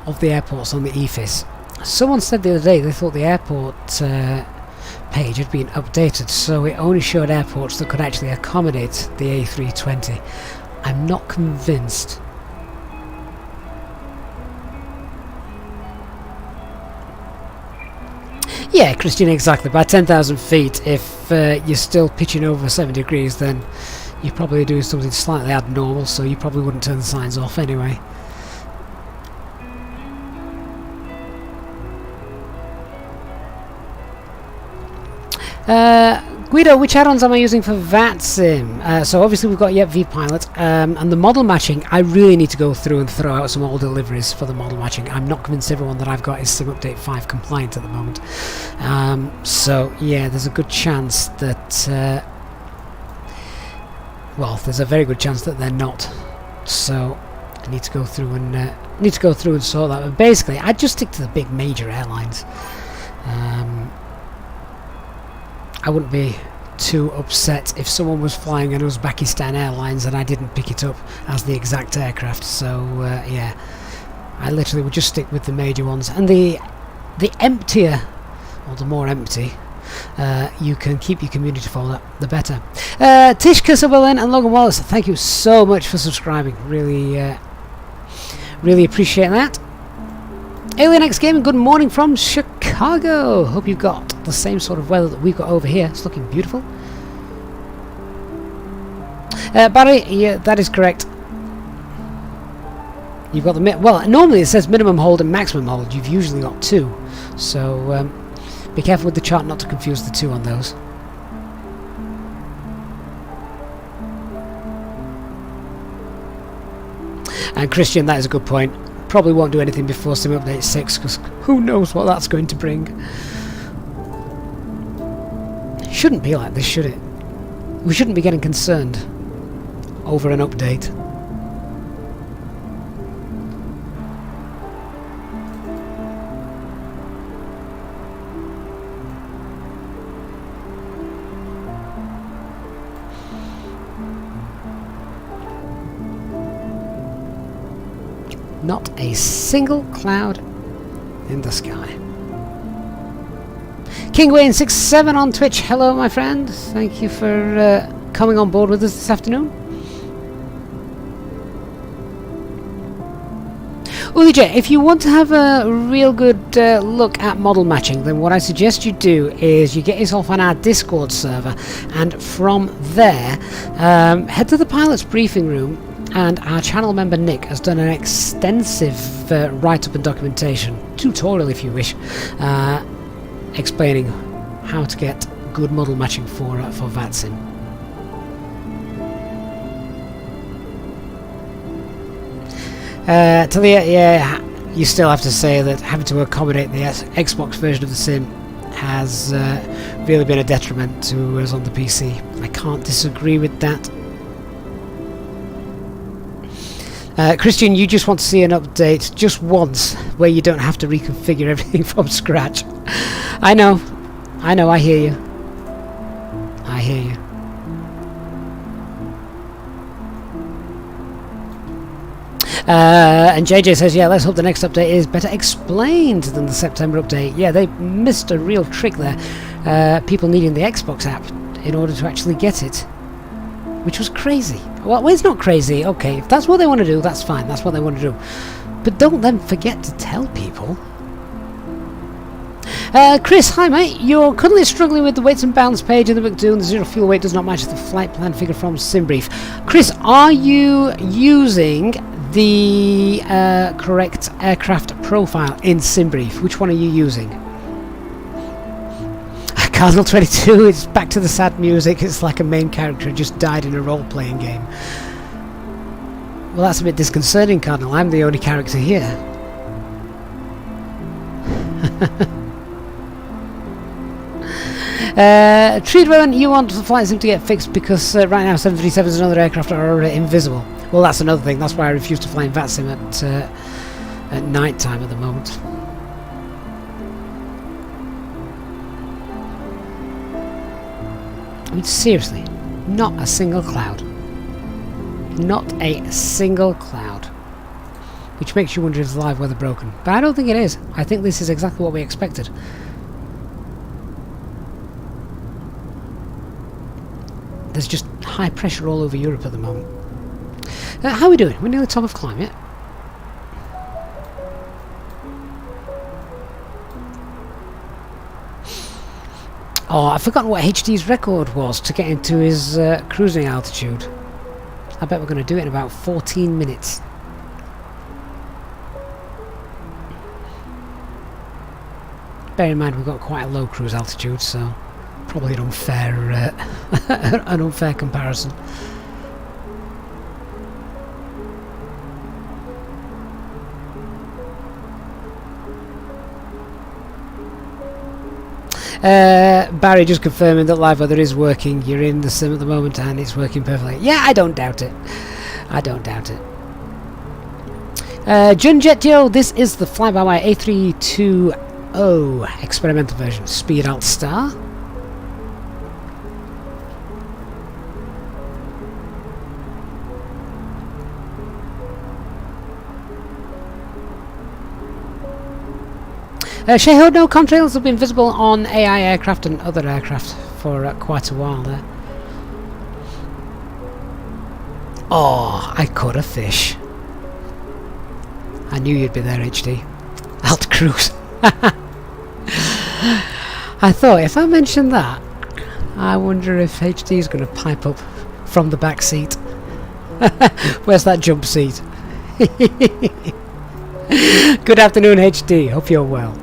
of the airports on the EFIS. Someone said the other day they thought the airport page had been updated, so it only showed airports that could actually accommodate the A320. I'm not convinced. Yeah, Christian, exactly. By 10,000 feet, if you're still pitching over 7 degrees, then you're probably doing something slightly abnormal, so you probably wouldn't turn the signs off anyway. Guido, which add-ons am I using for VATSIM? So obviously we've got VPilot, and the model matching, I really need to go through and throw out some old deliveries for the model matching. I'm not convinced everyone that I've got is Sim Update 5 compliant at the moment. So yeah, there's a good chance that, well, there's a very good chance that they're not. So I need to go through and sort that. But basically, I'd just stick to the big major airlines. I wouldn't be too upset if someone was flying an Uzbekistan Airlines and I didn't pick it up as the exact aircraft. So yeah, I literally would just stick with the major ones. And the emptier, or the more empty, you can keep your community folder, the better. Tish Kisabelin and Logan Wallace, thank you so much for subscribing. Really appreciate that. Alien X Gaming, good morning from Chicago. Hope you've got the same sort of weather that we've got over here. It's looking beautiful. Barry, yeah, that is correct. You've got the well. Normally it says minimum hold and maximum hold. You've usually got 2, so be careful with the chart not to confuse the 2 on those. And Christian, that is a good point. Probably won't do anything before Sim Update 6, because who knows what that's going to bring. Shouldn't be like this, should it? We shouldn't be getting concerned over an update. Not a single cloud in the sky. KingWayne67 on Twitch. Hello, my friend. Thank you for coming on board with us this afternoon. Easyjet, if you want to have a real good look at model matching, then what I suggest you do is you get yourself on our Discord server, and from there, head to the pilot's briefing room. And our channel member Nick has done an extensive write-up and documentation, tutorial if you wish, explaining how to get good model matching for VATSIM. Talia, yeah, you still have to say that having to accommodate the Xbox version of the sim has really been a detriment to us on the PC. I can't disagree with that. Christian, you just want to see an update just once where you don't have to reconfigure everything from scratch. I know, I hear you. I hear you. And JJ says, yeah, let's hope the next update is better explained than the September update. Yeah, they missed a real trick there. People needing the Xbox app in order to actually get it. Which was crazy. Well, it's not crazy. Okay, if that's what they want to do, that's fine. That's what they want to do. But don't then forget to tell people. Chris, hi mate. You're currently struggling with the weights and bounds page in the McDoon. The zero fuel weight does not match the flight plan figure from SimBrief. Chris, are you using the correct aircraft profile in SimBrief? Which one are you using? Cardinal 22, it's back to the sad music. It's like a main character just died in a role-playing game. Well, that's a bit disconcerting, Cardinal. I'm the only character here. Treadwell, you want the flight sim to get fixed because right now 737s and other aircraft are invisible. Well, that's another thing. That's why I refuse to fly in VATSIM at night time at the moment. I mean, seriously, not a single cloud. Not a single cloud. Which makes you wonder if the live weather broken. But I don't think it is. I think this is exactly what we expected. There's just high pressure all over Europe at the moment. How are we doing? We're near the top of climb yet? Oh, I've forgotten what HD's record was to get into his cruising altitude. I bet we're going to do it in about 14 minutes. Bear in mind we've got quite a low cruise altitude, so probably an unfair an unfair comparison. Barry just confirming that live weather is working. You're in the sim at the moment and it's working perfectly. Yeah, I don't doubt it. I don't doubt it. Junjetio, this is the FlyByWire A320 experimental version. Speed Alt Star. Sheho, no contrails have been visible on AI aircraft and other aircraft for quite a while there. Oh, I caught a fish. I knew you'd be there, HD. Alt Cruise. I thought, if I mention that, I wonder if HD is going to pipe up from the back seat. Where's that jump seat? Good afternoon, HD. Hope you're well.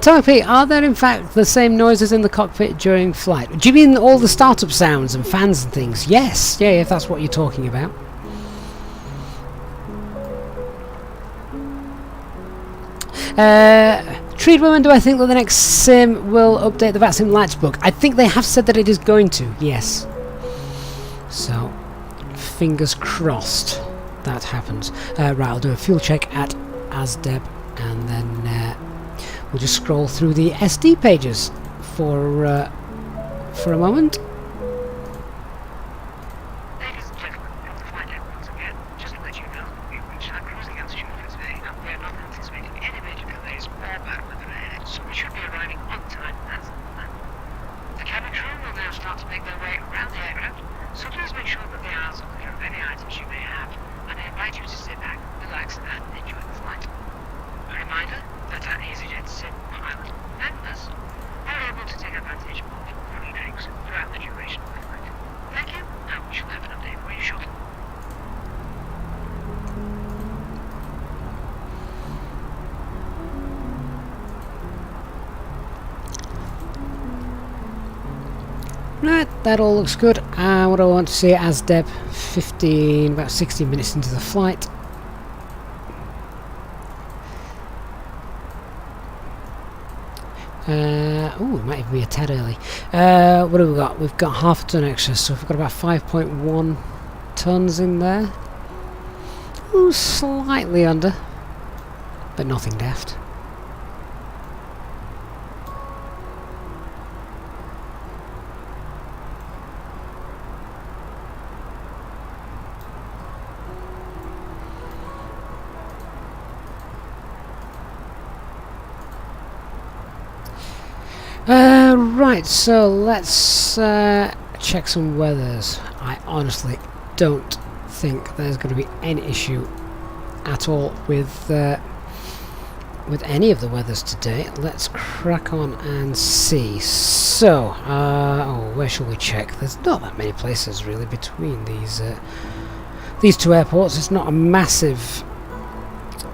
Tommy P, are there in fact the same noises in the cockpit during flight? Do you mean all the startup sounds and fans and things? Yes, yeah, if that's what you're talking about. Treed, when do I think that the next sim will update the VATSIM Lights book? I think they have said that it is going to, yes. So, fingers crossed that happens. Right, I'll do a fuel check at ASDEB and then we'll just scroll through the SD pages for a moment. Ladies and gentlemen, from the flight deck once again, just to let you know, we've reached our cruising altitude for today, and we are not anticipating any major delays or bad weather ahead, so we should be arriving on time as planned. The cabin crew will now start to make their way around the aircraft, so please make sure that the aisles are clear of any items you may have, and I invite you to sit back, relax, and enjoy the flight. A reminder that our Easyjetsimpilot members are able to take advantage of free drinks throughout the duration of the flight. Thank you, and we shall have an update for you shortly. Right, that all looks good. What I want to see as Deb, about 16 minutes into the flight. Oh, it might even be a tad early. What have we got? We've got half a ton extra, so we've got about 5.1 tons in there. Ooh, slightly under, but nothing daft. Right, so let's check some weathers. I honestly don't think there's going to be any issue at all with any of the weathers today. Let's crack on and see. So, where shall we check? There's not that many places really between these two airports. It's not a massive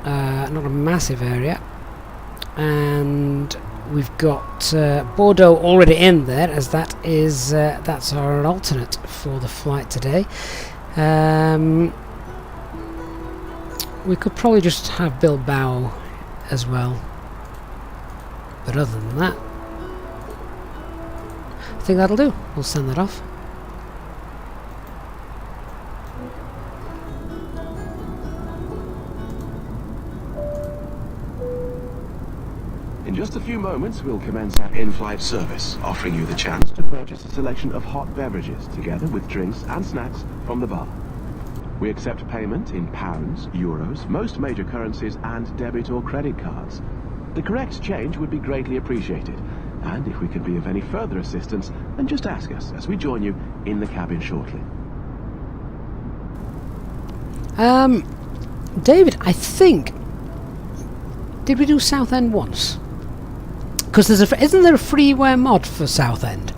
area, and we've got Bordeaux already in there, as that's our alternate for the flight today. We could probably just have Bilbao as well, but other than that, I think that'll do. We'll send that off. In just a few moments, we'll commence our in-flight service, offering you the chance to purchase a selection of hot beverages, together with drinks and snacks from the bar. We accept payment in pounds, euros, most major currencies, and debit or credit cards. The correct change would be greatly appreciated, and if we can be of any further assistance, then just ask us as we join you in the cabin shortly. David, I think, did we do Southend once? Because isn't there a freeware mod for Southend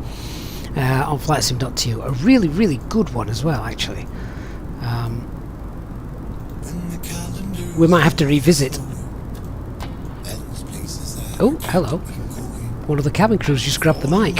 on FlightSim.tu? A really, really good one as well, actually. we might have to revisit. Oh, hello. One of the cabin crews just grabbed the mic.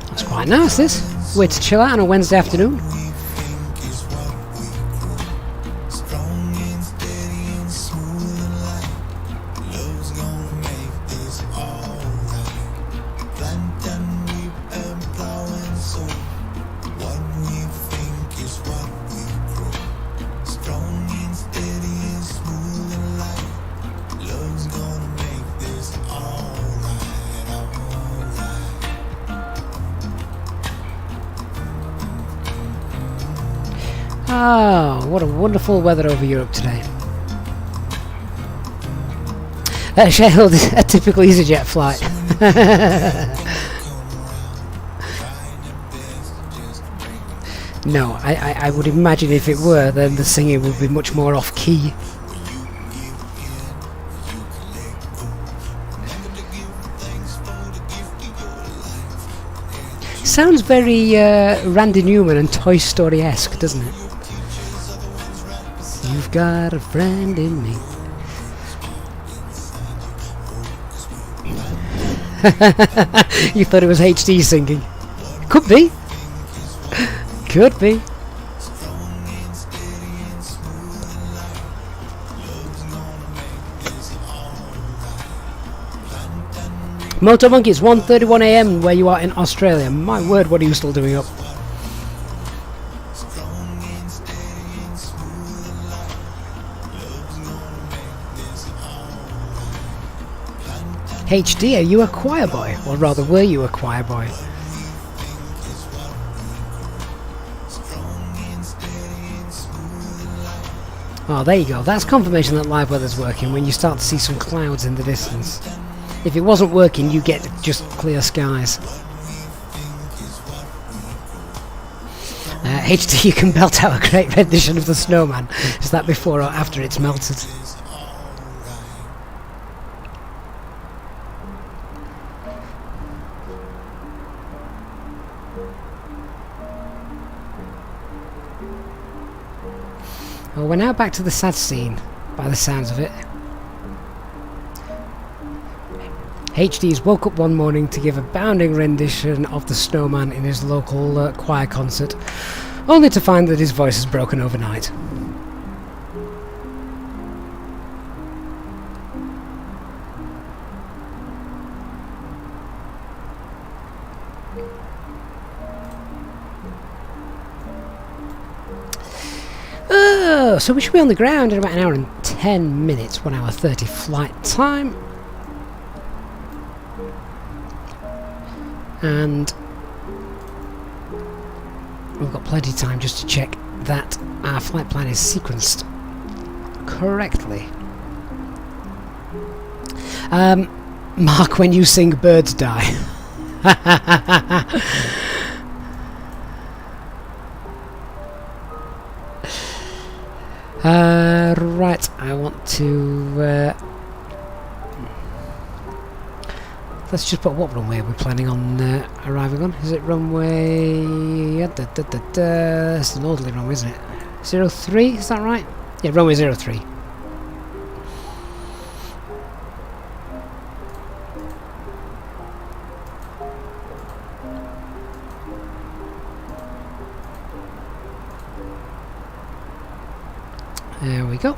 That's quite nice, this. Way to chill out on a Wednesday afternoon. Oh, what a wonderful weather over Europe today. Sheffield is a typical Easyjet flight. No, I would imagine if it were, then the singing would be much more off-key. Sounds very Randy Newman and Toy Story-esque, doesn't it? You've got a friend in me. You thought it was HD singing? Could be. Could be. Motor Monkey, it's 1:31 AM where you are in Australia. My word, what are you still doing up? HD, are you a choir boy? Or rather, were you a choir boy? Oh, there you go. That's confirmation that live weather's working when you start to see some clouds in the distance. If it wasn't working, you get just clear skies. HD, you can belt out a great rendition of the snowman. Is that before or after it's melted? Well, we're now back to the sad scene, by the sounds of it. HD's woke up one morning to give a bounding rendition of the snowman in his local choir concert, only to find that his voice is broken overnight. So we should be on the ground in about an hour and 10 minutes, 1 hour 30 flight time. And we've got plenty of time just to check that our flight plan is sequenced correctly. Mark, when you sing, birds die. Right, I want to let's just put what runway are we planning on arriving on? Is it runway... It's an orderly runway, isn't it? 03, is that right? Yeah, runway 03. There we go.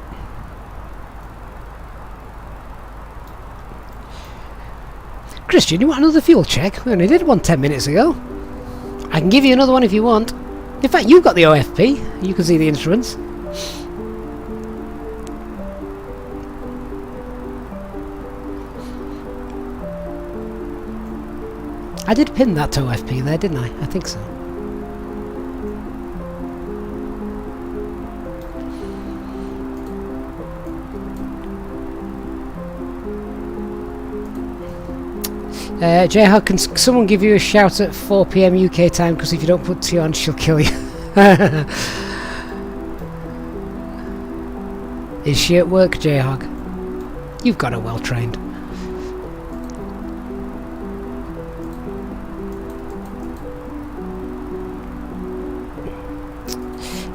Christian, you want another fuel check? We only did one 10 minutes ago. I can give you another one if you want. In fact, you've got the OFP. You can see the instruments. I did pin that to OFP there, didn't I? I think so. Jayhawk, can someone give you a shout at 4 PM UK time? Because if you don't put tea on, she'll kill you. Is she at work, Jayhawk? You've got her well trained.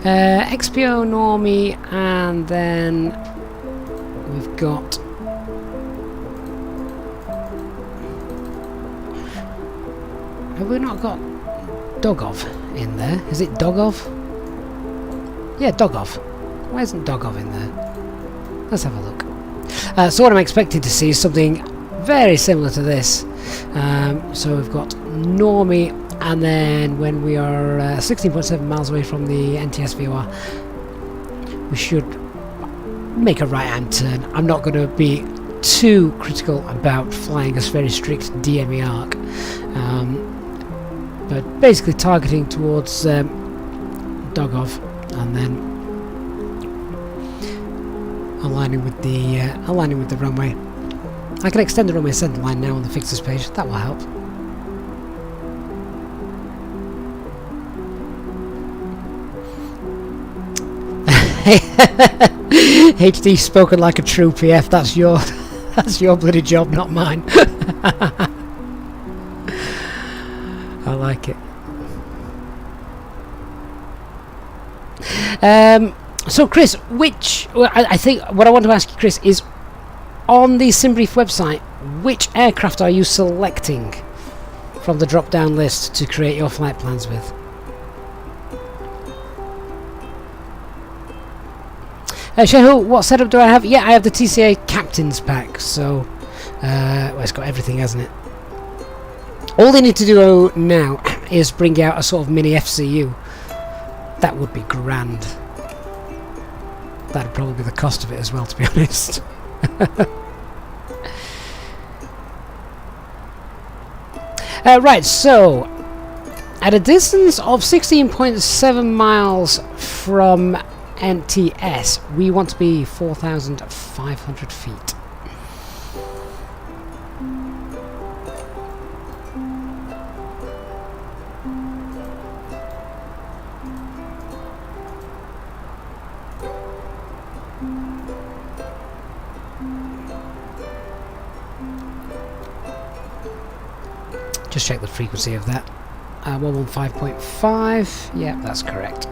XPO Normie, and then we've got have we not got Dogov in there? Is it Dogov? Yeah, Dogov. Why isn't Dogov in there? Let's have a look. So what I'm expecting to see is something very similar to this. So we've got Normie, and then when we are 16.7 miles away from the NTS VOR, we should make a right hand turn. I'm not going to be too critical about flying a very strict DME arc, but basically targeting towards Dogov, and then aligning with the runway. I can extend the runway center line now on the fixtures page. That will help. HD spoken like a true PF. That's your bloody job, not mine. I like it. So Chris, I think what I want to ask you, Chris, is on the SimBrief website, which aircraft are you selecting from the drop-down list to create your flight plans with? Shehu, what setup do I have? Yeah, I have the TCA Captain's Pack, so well, it's got everything, hasn't it? All they need to do now is bring out a sort of mini FCU. That would be grand. That'd probably be the cost of it as well, to be honest. Right, so at a distance of 16.7 miles from NTS, we want to be 4,500 feet. Just check the frequency of that. 115.5. Yeah, that's correct.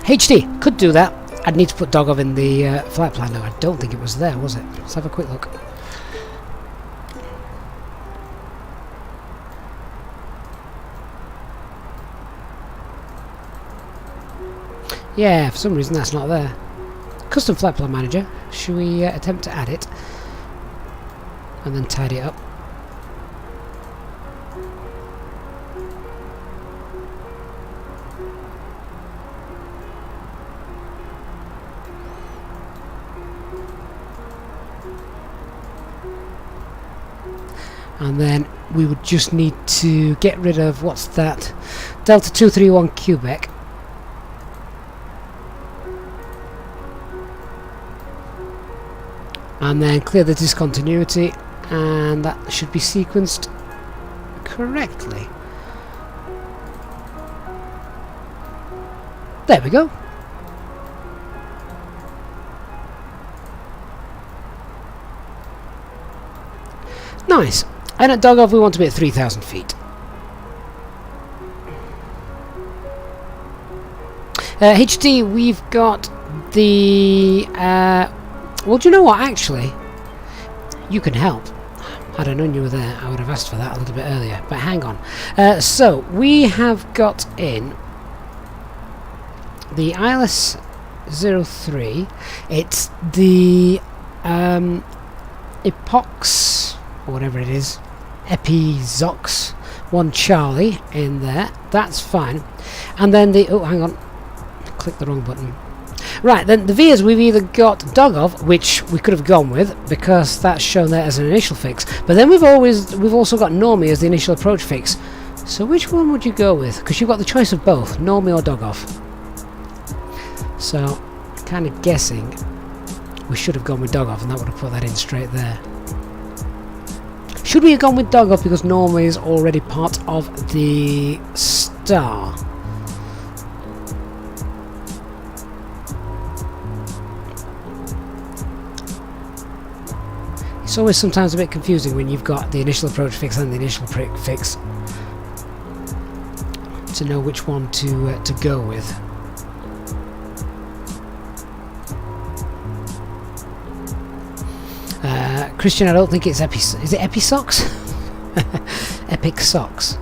HD could do that. I'd need to put Dogov in the flight plan now. I don't think it was there, was it? Let's have a quick look. Yeah, for some reason that's not there. Custom Flight Plan Manager. Should we attempt to add it? And then tidy it up. And then we would just need to get rid of, what's that? Delta 231 Quebec. And then clear the discontinuity, and that should be sequenced correctly. There we go. Nice. And at Dogov we want to be at 3,000 feet. HD, we've got the... well, do you know what, actually? You can help. Had I known you were there, I would have asked for that a little bit earlier. But hang on. So, we have got in the ILS 03. It's the Epox, or whatever it is, Epizox 1 Charlie in there. That's fine. And then the... oh, hang on. Click the wrong button. Right, then the VIAs, we've either got Dogov, which we could have gone with because that's shown there as an initial fix, but then we've also got Normie as the initial approach fix. So which one would you go with? Because you've got the choice of both, Normie or Dogov. So, kind of guessing we should have gone with dog off, and that would have put that in straight there. Should we have gone with dog off because Norway is already part of the star? It's always sometimes a bit confusing when you've got the initial approach fix and the initial fix to know which one to go with. Christian, I don't think it's is it Episocks? Epic Socks.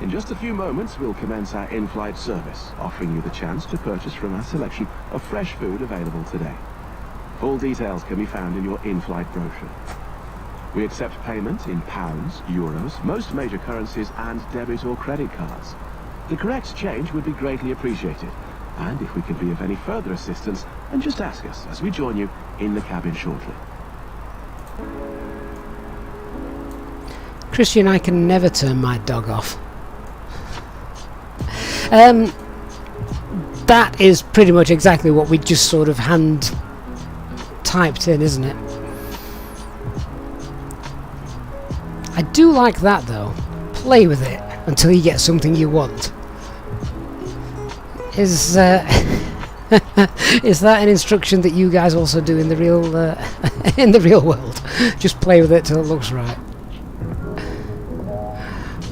In just a few moments, we'll commence our in-flight service, offering you the chance to purchase from our selection of fresh food available today. Full details can be found in your in-flight brochure. We accept payment in pounds, euros, most major currencies, and debit or credit cards. The correct change would be greatly appreciated, and if we can be of any further assistance, then just ask us as we join you in the cabin shortly. Christian, I can never turn my dog off. That is pretty much exactly what we just sort of hand typed in, isn't it? I do like that though. Play with it until you get something you want. Is is that an instruction that you guys also do in the real in the real world? Just play with it till it looks right.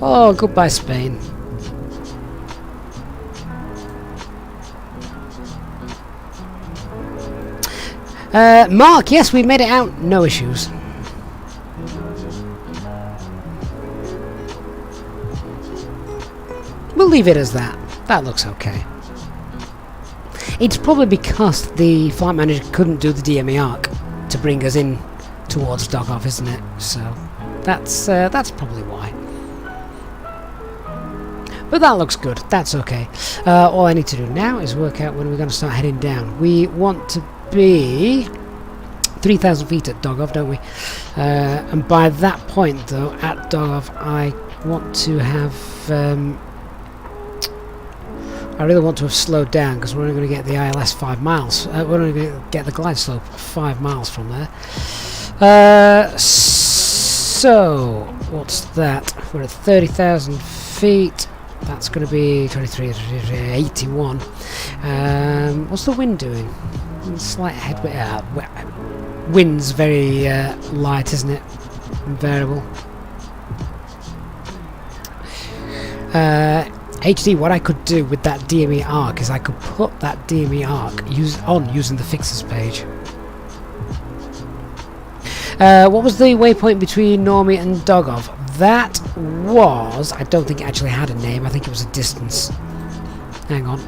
Oh, goodbye Spain. Mark, yes, we made it out. No issues. We'll leave it as that. That looks okay. It's probably because the flight manager couldn't do the DME arc to bring us in towards dog off, isn't it? So that's probably why. But that looks good. That's okay. All I need to do now is work out when we're going to start heading down. We want to be 3,000 feet at dog off, don't we? And by that point, though, at dog off, I want to have. I really want to have slowed down because we're only going to get the ILS 5 miles. We're only going to get the glide slope 5 miles from there. So, what's that? We're at 30,000 feet. That's going to be 23, 81. What's the wind doing? Slight headwind. Wind's very light, isn't it? And variable. HD, what I could do with that DME arc is I could put that DME arc using the fixes page. What was the waypoint between Normie and Dogov? That was... I don't think it actually had a name. I think it was a distance. Hang on.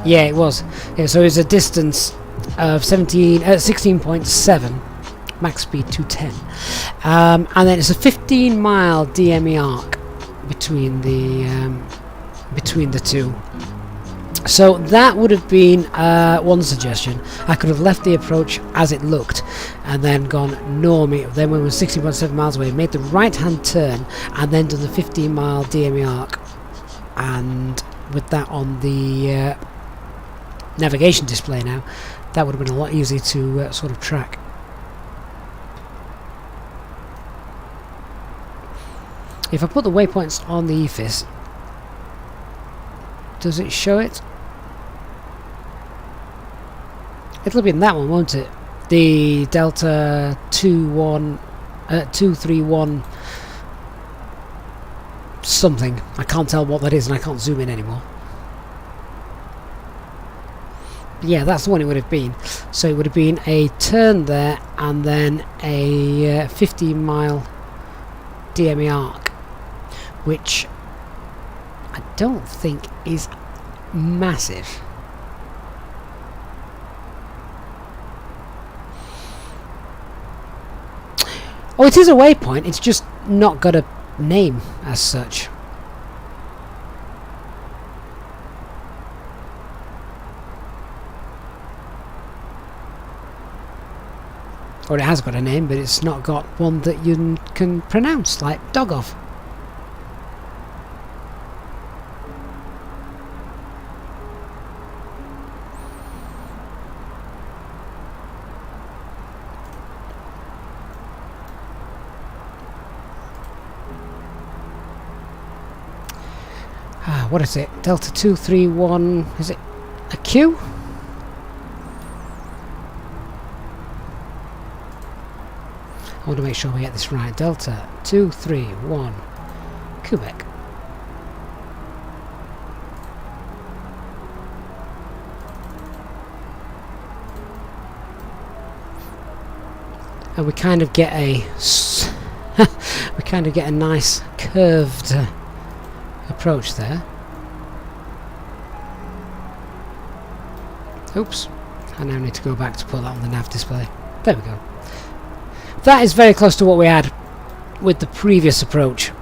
Yeah, it was. Yeah, so it was a distance of 16.7. Max speed 210. And then it's a 15-mile DME arc between the two. So that would have been one suggestion. I could have left the approach as it looked and then gone Normie, then when we were 16.7 miles away, made the right hand turn and then done the 15-mile DME arc, and with that on the navigation display now, that would have been a lot easier to sort of track. If I put the waypoints on the EFIS, does it show it? It'll be in that one, won't it? The Delta 231 something. I can't tell what that is and I can't zoom in anymore. Yeah, that's the one it would have been. So it would have been a turn there and then a 15-mile DME arc, which I don't think is massive. Oh, it is a waypoint, it's just not got a name as such. Or it has got a name, but it's not got one that you can pronounce, like Takeoff. What is it? Delta 231, is it a Q? I want to make sure we get this right. Delta 231 Quebec. And we kind of get a we kind of get a nice curved approach there. Oops, I now need to go back to put that on the nav display. There we go. That is very close to what we had with the previous approach.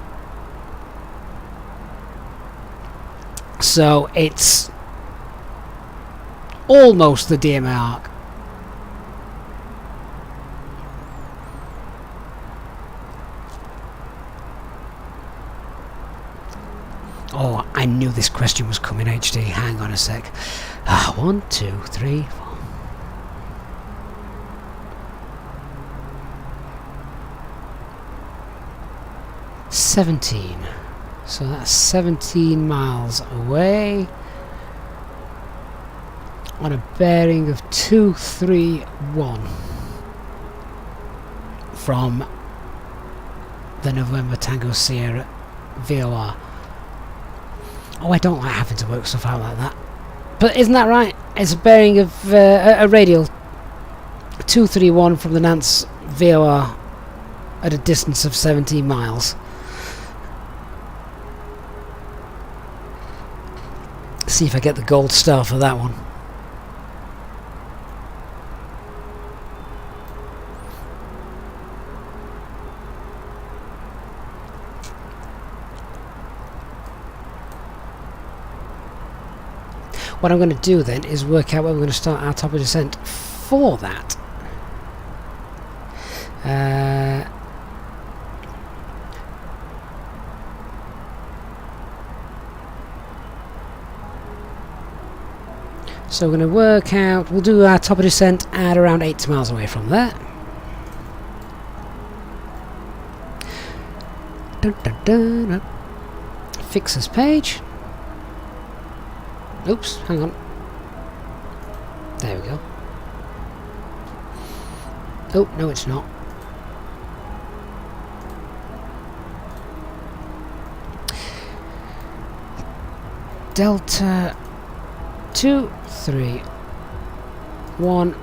So it's almost the DMA arc. Oh, I knew this question was coming, HD. Hang on a sec. 1, 2, 3, 4. $17. So that's 17 miles away on a bearing of 231 from the November Tango Sierra VOR. Oh, I don't like having to work stuff out like that. But isn't that right? It's a bearing of a radial 231 from the Nantes VOR at a distance of 17 miles. See if I get the gold star for that one. What I'm going to do then is work out where we're going to start our top of descent for that. So we're going to work out, we'll do our top of descent at around 80 miles away from there. Dun, dun, dun, dun. Fix this page. Oops, hang on. There we go. Oh, no it's not. Delta 231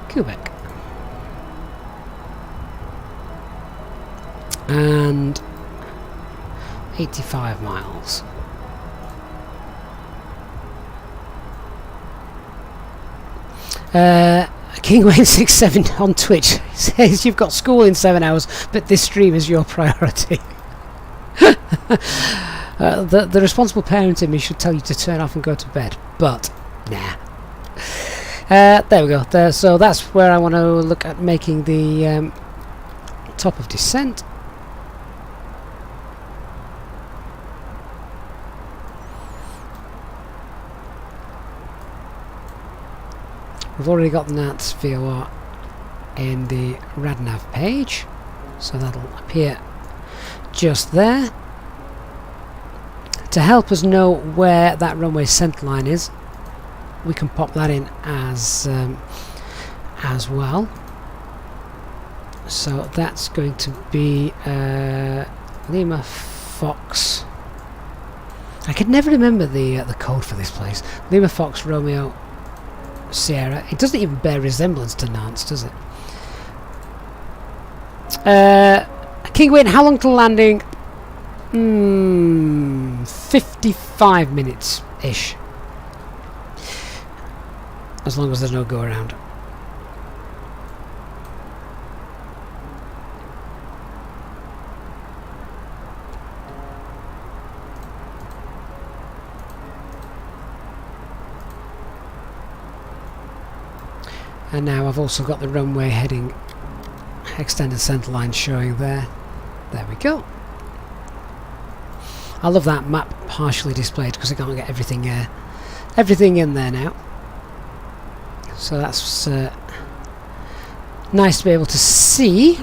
Quebec. And 85 miles. KingWayne67 on Twitch says you've got school in 7 hours, but this stream is your priority. The responsible parent in me should tell you to turn off and go to bed, but nah. There we go. So that's where I want to look at making the top of descent. We've already got the Nantes VOR in the RadNav page, so that'll appear just there. To help us know where that runway centerline is, we can pop that in as well. So that's going to be Lima Fox. I could never remember the code for this place. Lima Fox Romeo Sierra. It doesn't even bear resemblance to Nantes, does it? KingWayne, how long till landing? 55 minutes ish, as long as there's no go around. And now I've also got the runway heading extended centre line showing there. There we go. I love that map partially displayed because I can't get everything in there now. So that's nice to be able to see.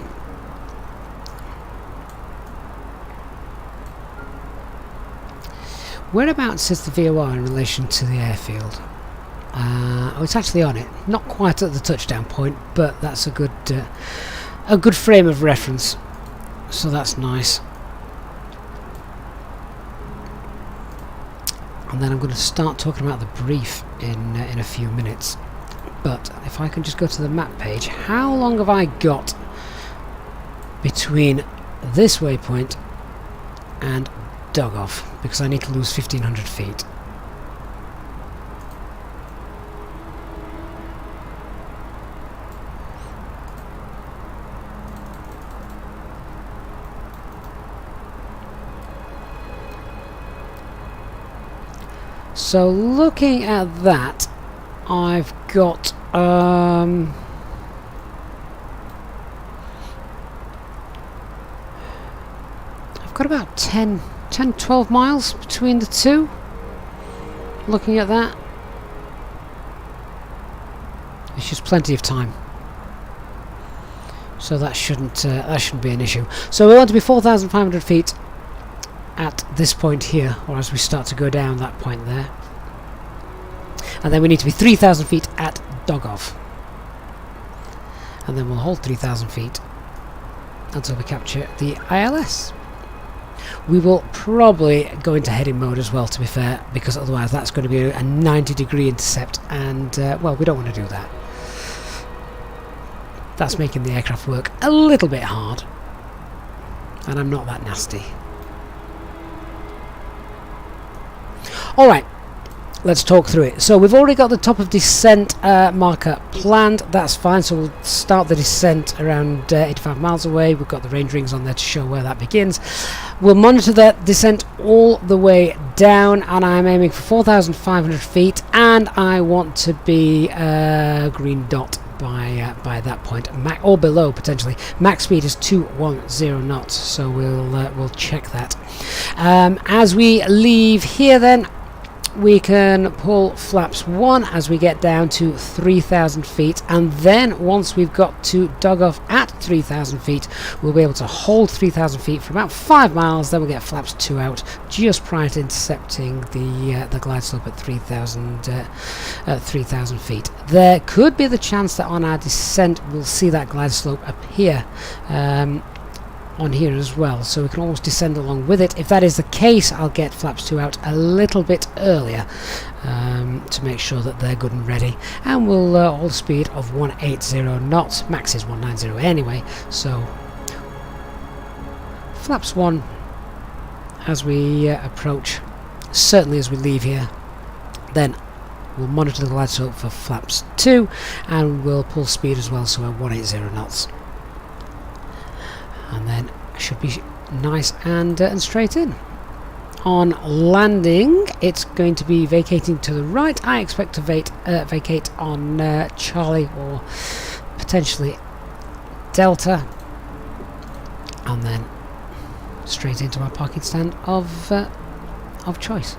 Whereabouts is the VOR in relation to the airfield? Oh, it's actually on it. Not quite at the touchdown point, but that's a good frame of reference. So that's nice. And then I'm going to start talking about the brief in a few minutes. But if I can just go to the map page, how long have I got between this waypoint and Takeoff? Because I need to lose 1500 feet. So looking at that, I've got I've got about 10-12 miles between the two. Looking at that, it's just plenty of time. So that shouldn't be an issue. So we want to be 4,500 feet at this point here, or as we start to go down that point there. And then we need to be 3,000 feet at Takeoff. And then we'll hold 3,000 feet until we capture the ILS. We will probably go into heading mode as well, to be fair, because otherwise that's going to be a 90-degree intercept, and well, we don't want to do that. That's making the aircraft work a little bit hard, and I'm not that nasty. Alright, let's talk through it. So we've already got the top of descent marker planned. That's fine. So we'll start the descent around 85 miles away. We've got the range rings on there to show where that begins. We'll monitor that descent all the way down, and I'm aiming for 4,500 feet, and I want to be green dot by that point, or below potentially. Max speed is 210 knots, so we'll check that. As we leave here, then we can pull flaps 1 as we get down to 3,000 feet, and then once we've got to Takeoff at 3,000 feet, we'll be able to hold 3,000 feet for about 5 miles. Then we'll get flaps 2 out just prior to intercepting the glide slope at 3,000 feet. There could be the chance that on our descent we'll see that glide slope appear on here as well, so we can almost descend along with it. If that is the case, I'll get flaps 2 out a little bit earlier to make sure that they're good and ready, and we'll hold speed of 180 knots. Max is 190 anyway, so flaps 1 as we approach, certainly as we leave here. Then we'll monitor the glide slope for flaps 2, and we'll pull speed as well, so we're 180 knots. And then should be nice and straight in. On landing, it's going to be vacating to the right. I expect to vacate on Charlie or potentially Delta, and then straight into our parking stand of choice.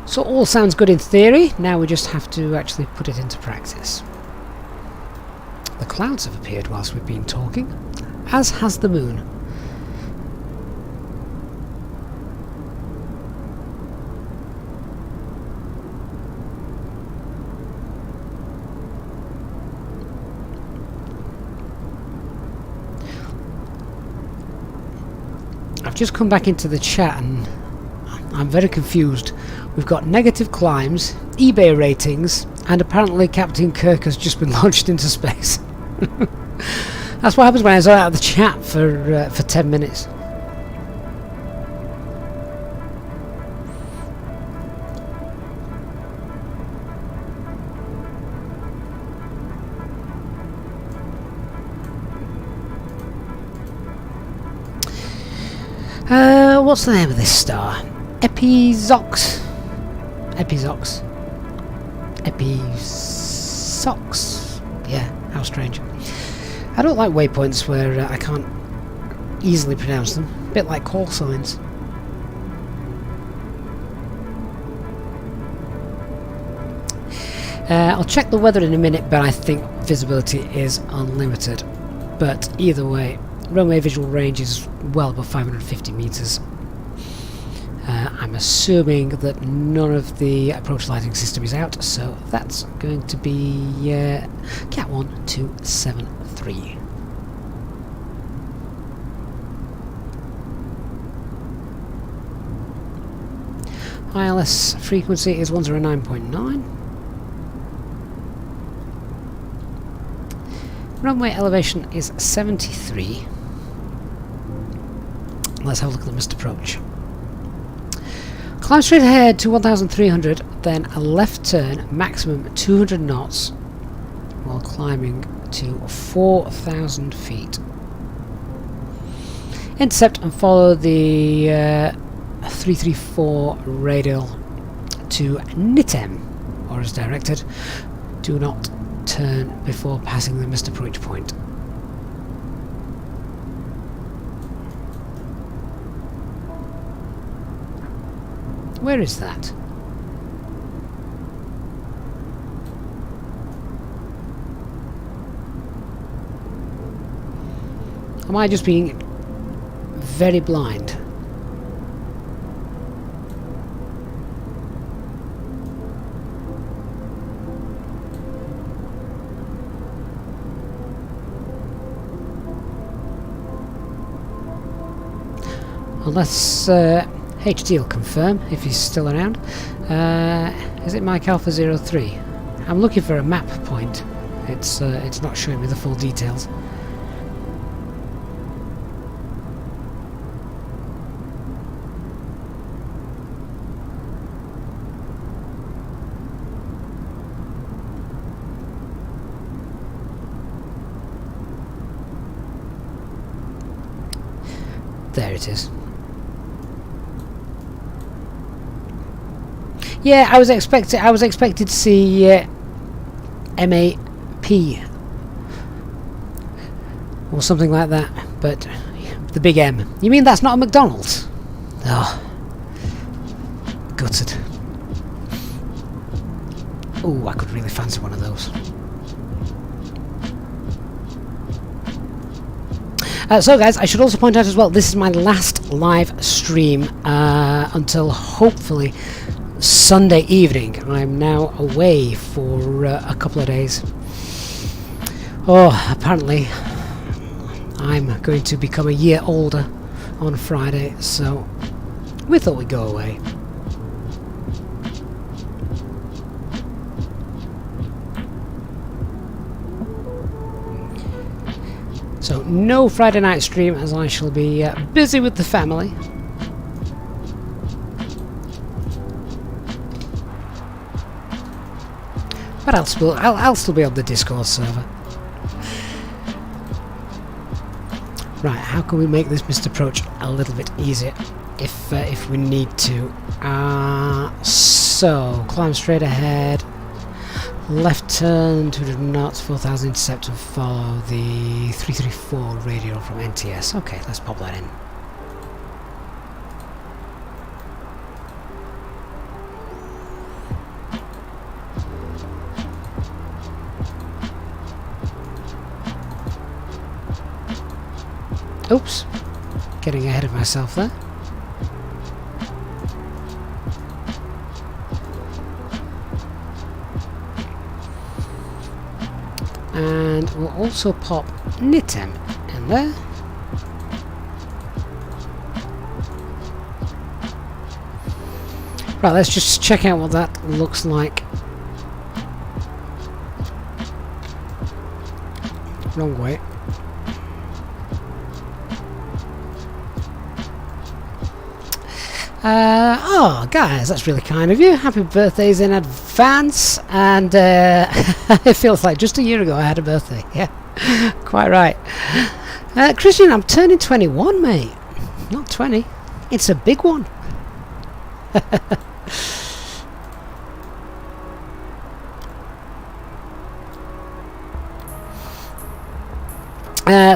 So all sounds good in theory. Now we just have to actually put it into practice. The clouds have appeared whilst we've been talking, as has the moon. I've just come back into the chat and I'm very confused. We've got negative climbs, eBay ratings, and apparently Captain Kirk has just been launched into space. That's what happens when I was out of the chat for 10 minutes. What's the name of this star? Epizox. Socks. Yeah, how strange. I don't like waypoints where I can't easily pronounce them. A bit like call signs. I'll check the weather in a minute, but I think visibility is unlimited. But either way, runway visual range is well above 550 meters. I'm assuming that none of the approach lighting system is out, so that's going to be Cat 1273. ILS frequency is 109.9. Runway elevation is 73. Let's have a look at the missed approach. Climb straight ahead to 1300, then a left turn, maximum 200 knots, while climbing to 4,000 feet. Intercept and follow the 334 radial to Nitem, or as directed. Do not turn before passing the missed approach point. Where is that? Am I just being very blind? Unless HD will confirm if he's still around. Is it Mike Alpha 03? I'm looking for a map point. It's not showing me the full details. There it is. Yeah, I was expected to see MAP or something like that, but the big M. You mean that's not a McDonald's? Oh, gutted. Oh, I could really fancy one of those. So guys, I should also point out as well, this is my last live stream until hopefully Sunday evening. I'm now away for a couple of days. Oh, apparently I'm going to become a year older on Friday, so we thought we'd go away. So no Friday night stream, as I shall be busy with the family. But I'll still be on the Discord server. Right, how can we make this missed approach a little bit easier if we need to? So climb straight ahead. Left turn 200 knots, 4,000 intercept, and follow the 334 radial from NTS. Okay, let's pop that in. Oops, getting ahead of myself there. And we'll also pop Nitem in there. Right, let's just check out what that looks like. Wrong way. Oh, guys, that's really kind of you. Happy birthdays in advance. And it feels like just a year ago I had a birthday. Yeah, quite right. Christian, I'm turning 21, mate. Not 20. It's a big one.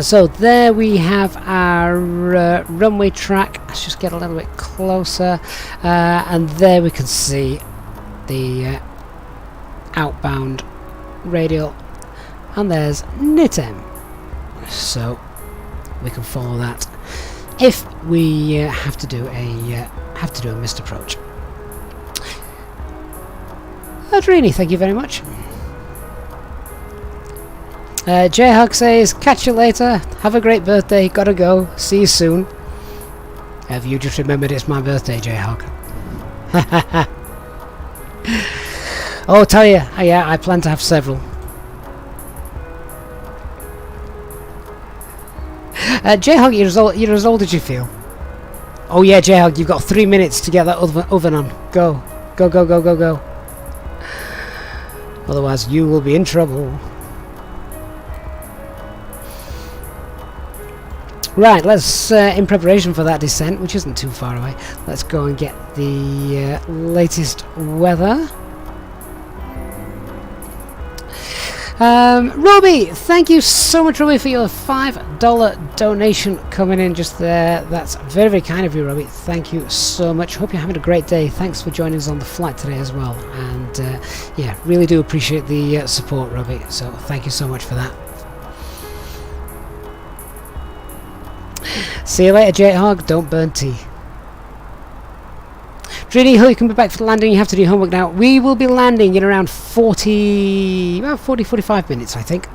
So there we have our runway track. Let's just get a little bit closer, and there we can see the outbound radial, and there's NITM. So we can follow that if we have to do a missed approach. Adrini, thank you very much. J-Hug says, catch you later, have a great birthday, gotta go, see you soon. Have you just remembered it's my birthday, J-Hug? Oh, tell you, yeah, I plan to have several. J-Hug, you're as old as you feel. Oh yeah, J-Hug, you've got 3 minutes to get that oven on. Go. Go, go, go, go, go. Otherwise you will be in trouble. Right, let's, in preparation for that descent, which isn't too far away, let's go and get the latest weather. Robbie, thank you so much, Robbie, for your $5 donation coming in just there. That's very, very kind of you, Robbie. Thank you so much. Hope you're having a great day. Thanks for joining us on the flight today as well. And yeah, really do appreciate the support, Robbie. So thank you so much for that. See you later, J-Hog. Don't burn tea. Drini, you can be back for the landing. You have to do your homework now. We will be landing in around 45 minutes, I think.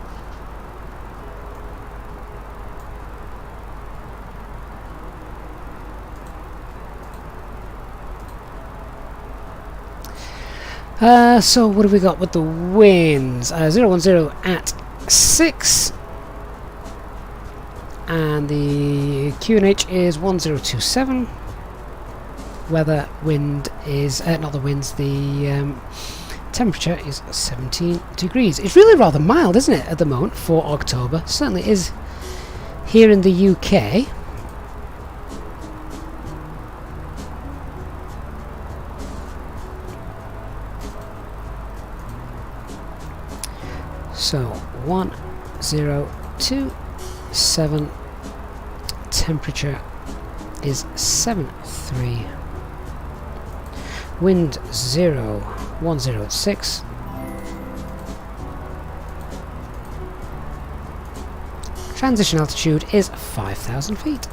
So what have we got with the winds? 010 at 6. And the QNH is 1027. Weather, wind is not the winds, the temperature is 17 degrees. It's really rather mild, isn't it, at the moment for October? Certainly is here in the UK. So 1027, temperature is 73. Wind 010 at 6. Transition altitude is 5,000 feet.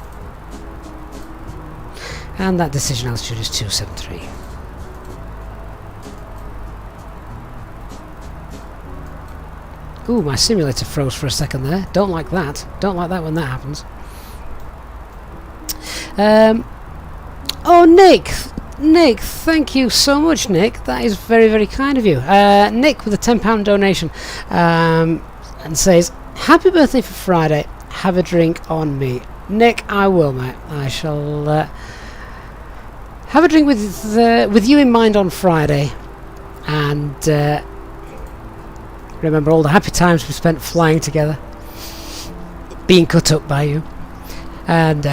And that decision altitude is 273. Ooh, my simulator froze for a second there. Don't like that. Don't like that when that happens. Oh, Nick, thank you so much, Nick. That is very, very kind of you. Nick with a £10 donation and says, happy birthday for Friday. Have a drink on me. Nick, I will, mate. I shall have a drink with you in mind on Friday. And remember all the happy times we spent flying together. Being cut up by you. And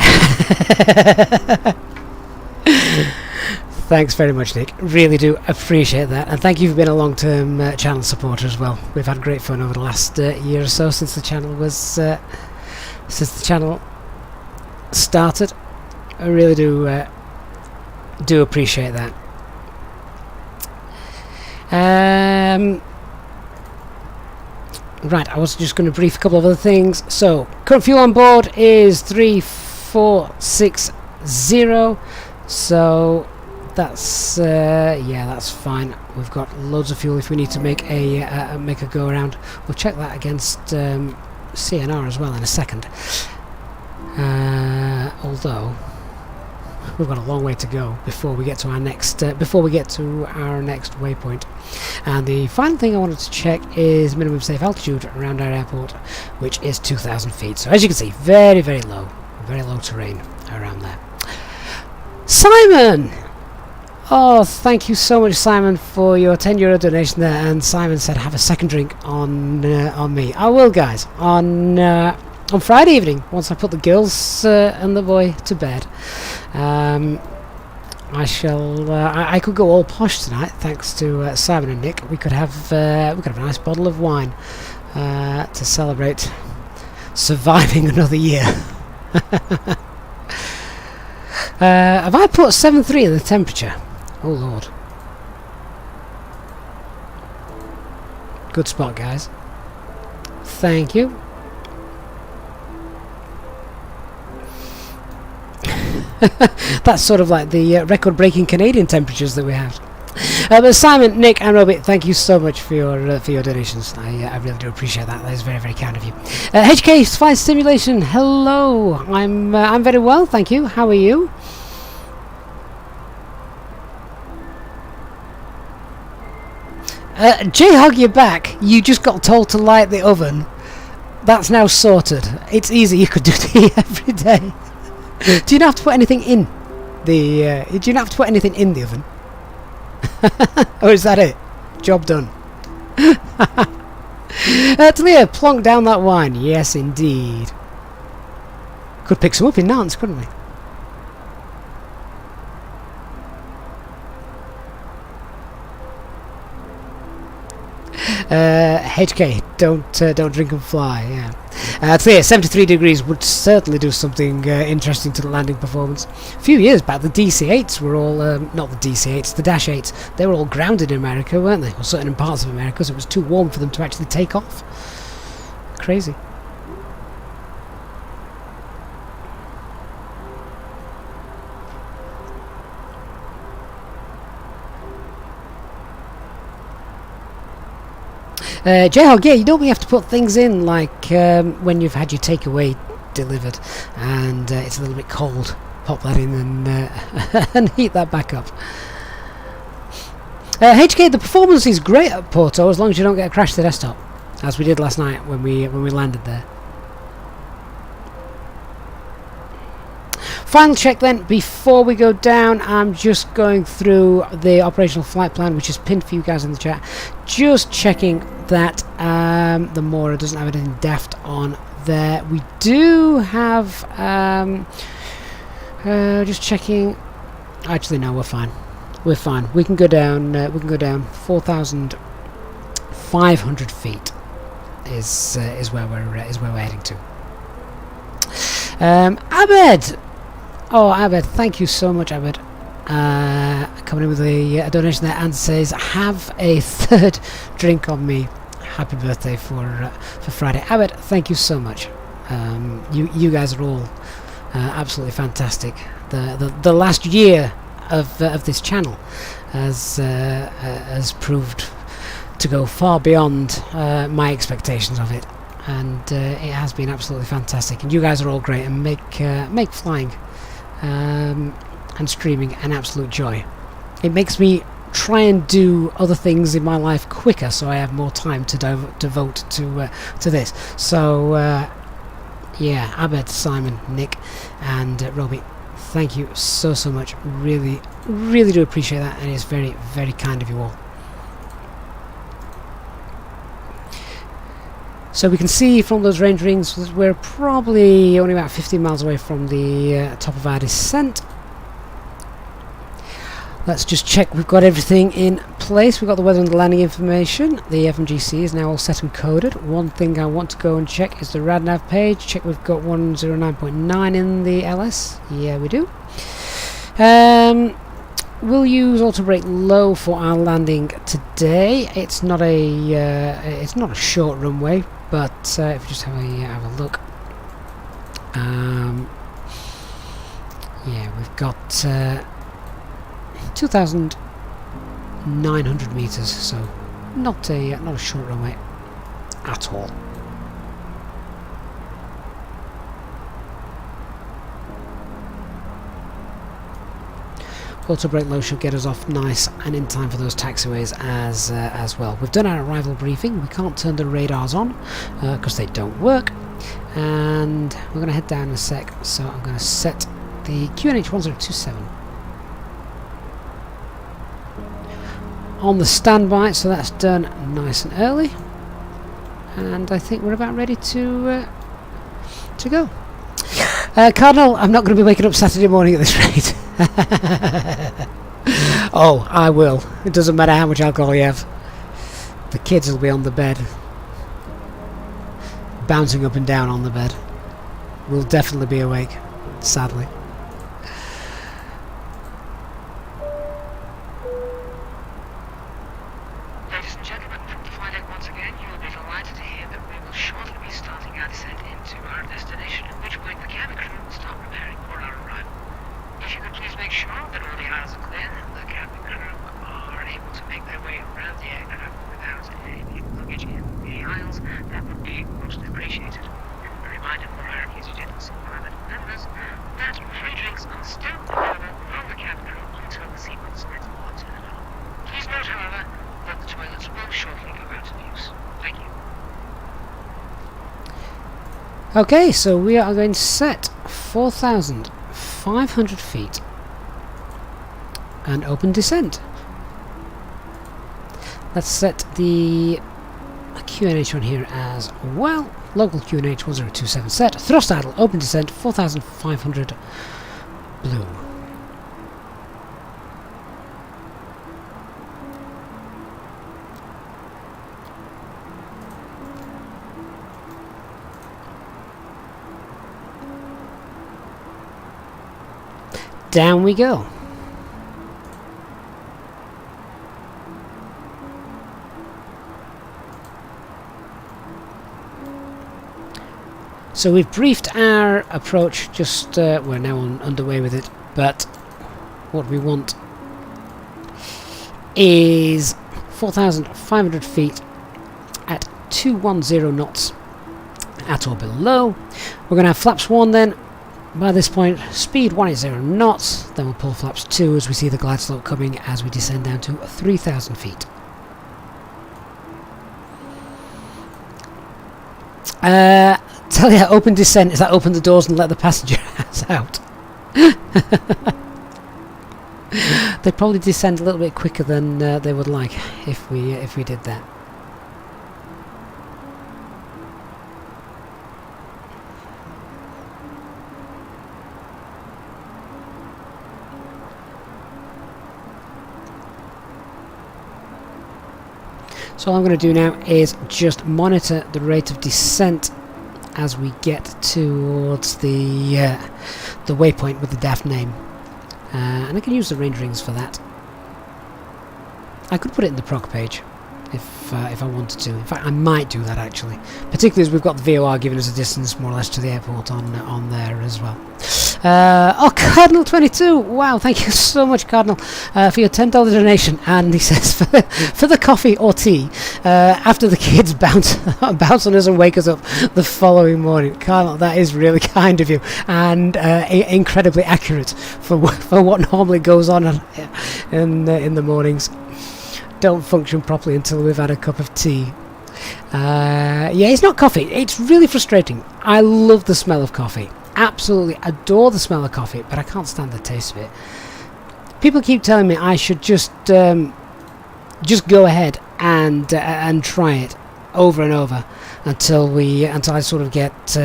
thanks very much, Nick. Really do appreciate that, and thank you for being a long-term channel supporter as well. We've had great fun over the last year or so since the channel was started. I really do appreciate that. Right, I was just going to brief a couple of other things. So, current fuel on board is 3460. So that's yeah, that's fine. We've got loads of fuel if we need to make a go around. We'll check that against CNR as well in a second. Although we've got a long way to go before we get to our next waypoint. And the final thing I wanted to check is minimum safe altitude around our airport, which is 2,000 feet. So as you can see, very, very low terrain around there. Simon! Oh, thank you so much, Simon, for your €10 donation there. And Simon said, have a second drink on me. I will, guys, on Friday evening, once I put the girls and the boy to bed. I shall. I could go all posh tonight, thanks to Simon and Nick. We could have a nice bottle of wine to celebrate surviving another year. Have I put 7.3 in the temperature? Oh lord. Good spot, guys. Thank you. That's sort of like the record-breaking Canadian temperatures that we have. But Simon, Nick, and Robert, thank you so much for your donations. I really do appreciate that. That is very, very kind of you. HK Flight Simulation, hello. I'm very well, thank you. How are you? J-Hog, you're back. You just got told to light the oven. That's now sorted. It's easy. You could do tea every day. Do you not have to put anything in the? Do you not have to put anything in the oven? Or is that it? Job done. Talia, plonk down that wine. Yes, indeed. Could pick some up in Nantes, couldn't we? HK, don't drink and fly. Yeah, Talia, 73 degrees would certainly do something interesting to the landing performance. A few years back, the DC-8s were all not the DC-8s, the Dash 8s. They were all grounded in America, weren't they? Or certain parts of America, because it was too warm for them to actually take off. Crazy. J-Hog, yeah, you normally have to put things in like when you've had your takeaway delivered and it's a little bit cold. Pop that in and and heat that back up. HK, the performance is great at Porto as long as you don't get a crash to the desktop, as we did last night when we landed there. Final check then, before we go down, I'm just going through the operational flight plan, which is pinned for you guys in the chat. Just checking that the Mora doesn't have anything daft on there. We do have, just checking, actually no, we're fine. We're fine. We can go down, 4,500 feet is where we're heading to. Abed! Oh, Abed, thank you so much, Abed. Coming in with a donation there and says, have a third drink on me. Happy birthday for Friday. Abed, thank you so much. You guys are all absolutely fantastic. The last year of this channel has proved to go far beyond my expectations of it, and it has been absolutely fantastic. And you guys are all great and make flying and streaming an absolute joy. It makes me try and do other things in my life quicker, so I have more time to devote to this. So yeah, Abed, Simon, Nick, and Robbie, thank you so much. Really do appreciate that, and it's very, very kind of you all. So we can see from those range rings that we're probably only about 15 miles away from the top of our descent. Let's just check we've got everything in place. We've got the weather and the landing information. The FMGC is now all set and coded. One thing I want to go and check is the RadNav page. Check we've got 109.9 in the LS. Yeah, we do. We'll use auto brake low for our landing today. It's not a short runway, but if you just have a look, yeah, we've got 2,900 meters, so not a short runway at all. Auto brake low should get us off nice and in time for those taxiways as well. We've done our arrival briefing. We can't turn the radars on because they don't work, and we're going to head down in a sec. So I'm going to set the QNH 1027 on the standby, so that's done nice and early, and I think we're about ready to go. Cardinal, I'm not going to be waking up Saturday morning at this rate. Oh, I will. It doesn't matter how much alcohol you have. The kids will be on the bed bouncing up and down on the bed. We'll definitely be awake, sadly. Ladies and gentlemen, from the flight deck once again, you will be delighted to hear that we will shortly be starting our descent into our destination, at which point the cabin crew will start preparing for our arrival. If you could please make sure that all the aisles are clear, the cabin crew are able to make their way around the aircraft without any luggage in the aisles, that would be most appreciated. A reminder for our Easyjetsimpilot members that free drinks are still available from the cabin crew until the seatbelt signs are turned on. Please note, however, that the toilets will shortly go out of use. Thank you. Okay, so we are going to set 4,500 feet and open descent. Let's set the QNH on here as well. Local QNH 1027 set. Thrust idle, open descent, 4,500 blue. Down we go. So we've briefed our approach, just we're now underway with it, but what we want is 4,500 feet at 210 knots at or below. We're going to have flaps 1 then. By this point, speed 180 knots, then we'll pull flaps 2 as we see the glide slope coming as we descend down to 3,000 feet. Tell you, open descent is that open the doors and let the passengers out. They'd probably descend a little bit quicker than they would like if we did that. So all I'm going to do now is just monitor the rate of descent as we get towards the waypoint with the DAF name, and I can use the range rings for that. I could put it in the prog page if I wanted to. In fact, I might do that actually, particularly as we've got the VOR giving us a distance more or less to the airport on there as well. Oh, Cardinal 22! Wow, thank you so much, Cardinal, for your $10 donation. And he says for the coffee or tea after the kids bounce on us and wake us up the following morning. Cardinal, that is really kind of you and incredibly accurate for what normally goes on in the mornings. Don't function properly until we've had a cup of tea. Yeah, it's not coffee. It's really frustrating. I love the smell of coffee. Absolutely adore the smell of coffee, but I can't stand the taste of it. People keep telling me I should just go ahead and try it over and over until I sort of get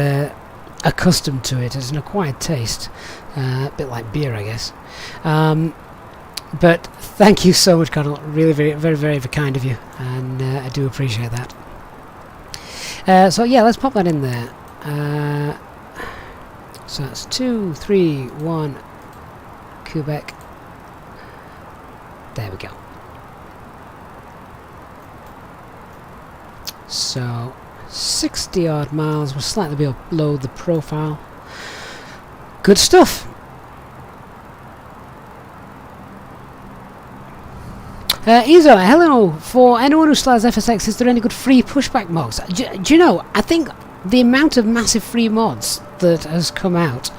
accustomed to it as an acquired taste, a bit like beer, I guess. But thank you so much, Cardinal. Really, very, very, very kind of you, and I do appreciate that. So yeah, let's pop that in there. So that's 2, 3, 1, Quebec. There we go. So 60 odd miles. We're slightly below the profile. Good stuff. Izo, hello. For anyone who still has FSX, is there any good free pushback mods? Do you know, I think the amount of massive free mods that has come out,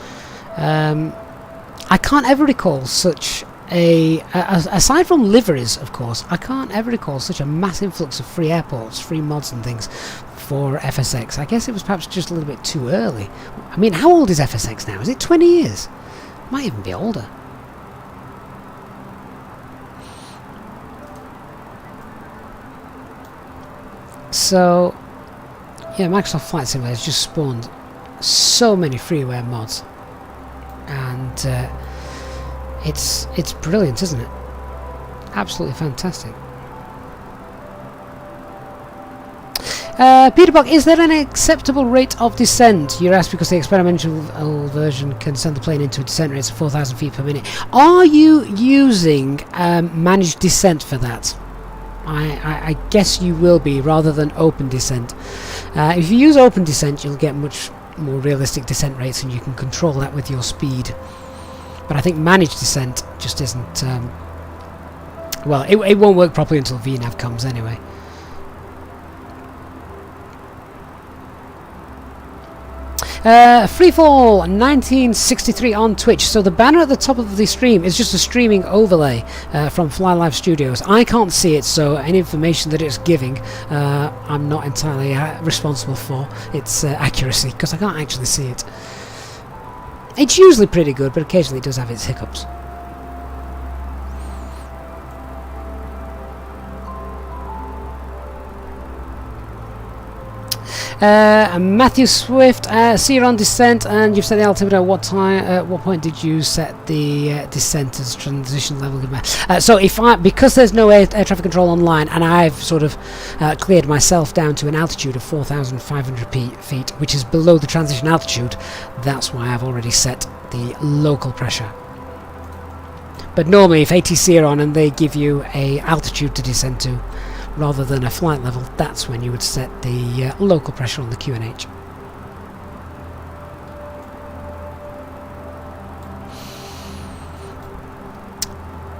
I can't ever recall such aside from liveries, of course, I can't ever recall such a mass influx of free airports, free mods and things for FSX. I guess it was perhaps just a little bit too early. I mean, how old is FSX now? Is it 20 years? Might even be older. So, yeah, Microsoft Flight Simulator has just spawned so many freeware mods, and it's brilliant, isn't it? Absolutely fantastic. Peterbuck, is there an acceptable rate of descent? You're asked because the experimental version can send the plane into a descent rate of 4,000 feet per minute. Are you using managed descent for that? I guess you will be, rather than open descent. If you use open descent, you'll get much more realistic descent rates, and you can control that with your speed. But I think managed descent just isn't... well, it won't work properly until VNav comes anyway. Freefall 1963 on Twitch. So the banner at the top of the stream is just a streaming overlay from Fly Live Studios. I can't see it, so any information that it's giving, I'm not entirely responsible for its accuracy, because I can't actually see it. It's usually pretty good, but occasionally it does have its hiccups. Matthew Swift, see you on descent, and you've set the altimeter. What time? At what point did you set the descent as transition level? So because there's no air traffic control online, and I've sort of cleared myself down to an altitude of 4,500 feet, which is below the transition altitude, that's why I've already set the local pressure. But normally, if ATC are on and they give you a altitude to descend to, rather than a flight level, that's when you would set the local pressure on the QNH.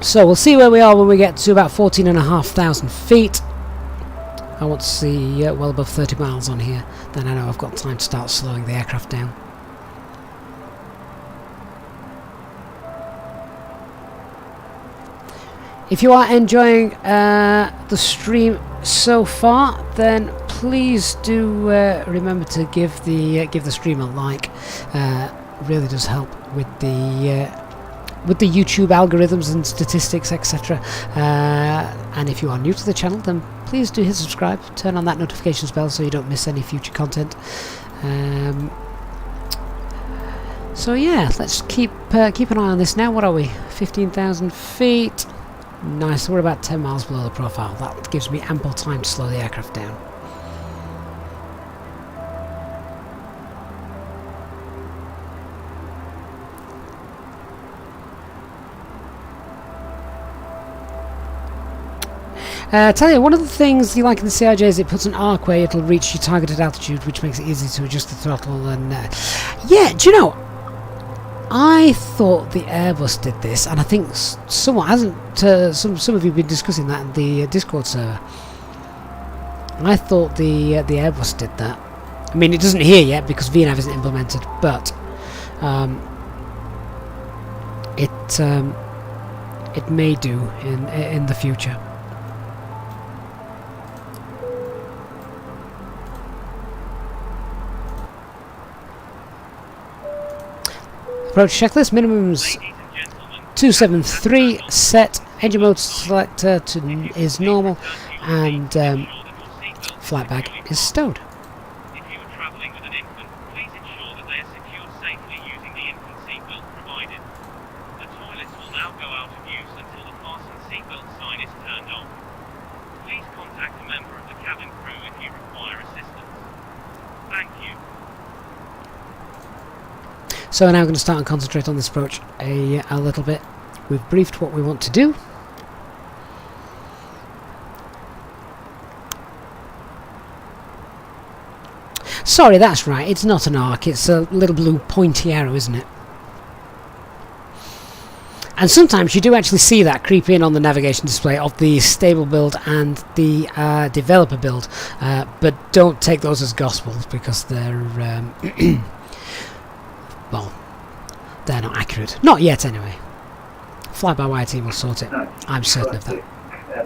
So we'll see where we are when we get to about 14,500 feet. I want to see well above 30 miles on here, then I know I've got time to start slowing the aircraft down. If you are enjoying the stream so far, then please do remember to give the stream a like. Really does help with the YouTube algorithms and statistics, etc. And if you are new to the channel, then please do hit subscribe. Turn on that notifications bell so you don't miss any future content. So yeah, let's keep an eye on this now. What are we? 15,000 feet. Nice, we're about 10 miles below the profile. That gives me ample time to slow the aircraft down. Tell you, one of the things you like in the CRJ is it puts an arc where it'll reach your targeted altitude, which makes it easy to adjust the throttle. And yeah, do you know, I thought the Airbus did this, and I think someone hasn't. Some of you have been discussing that in the Discord server. I thought the Airbus did that. I mean, it doesn't here yet because VNav isn't implemented, but it may do in the future. Approach checklist, minimums 273, set, engine mode selector is normal, and flight bag is stowed. If you are travelling with an infant, please ensure that they are secured safely using the infant seatbelt provided. The toilets will now go out of use until the fasten seatbelt sign is turned off. Please contact a member of the cabin crew if you require assistance. Thank you. So now I'm going to start and concentrate on this approach a little bit. We've briefed what we want to do. Sorry, that's right, it's not an arc, it's a little blue pointy arrow, isn't it? And sometimes you do actually see that creep in on the navigation display of the stable build and the developer build, but don't take those as gospel because they're well, they're not accurate. Not yet, anyway. Fly-by-wire team will sort it. I'm certain of that.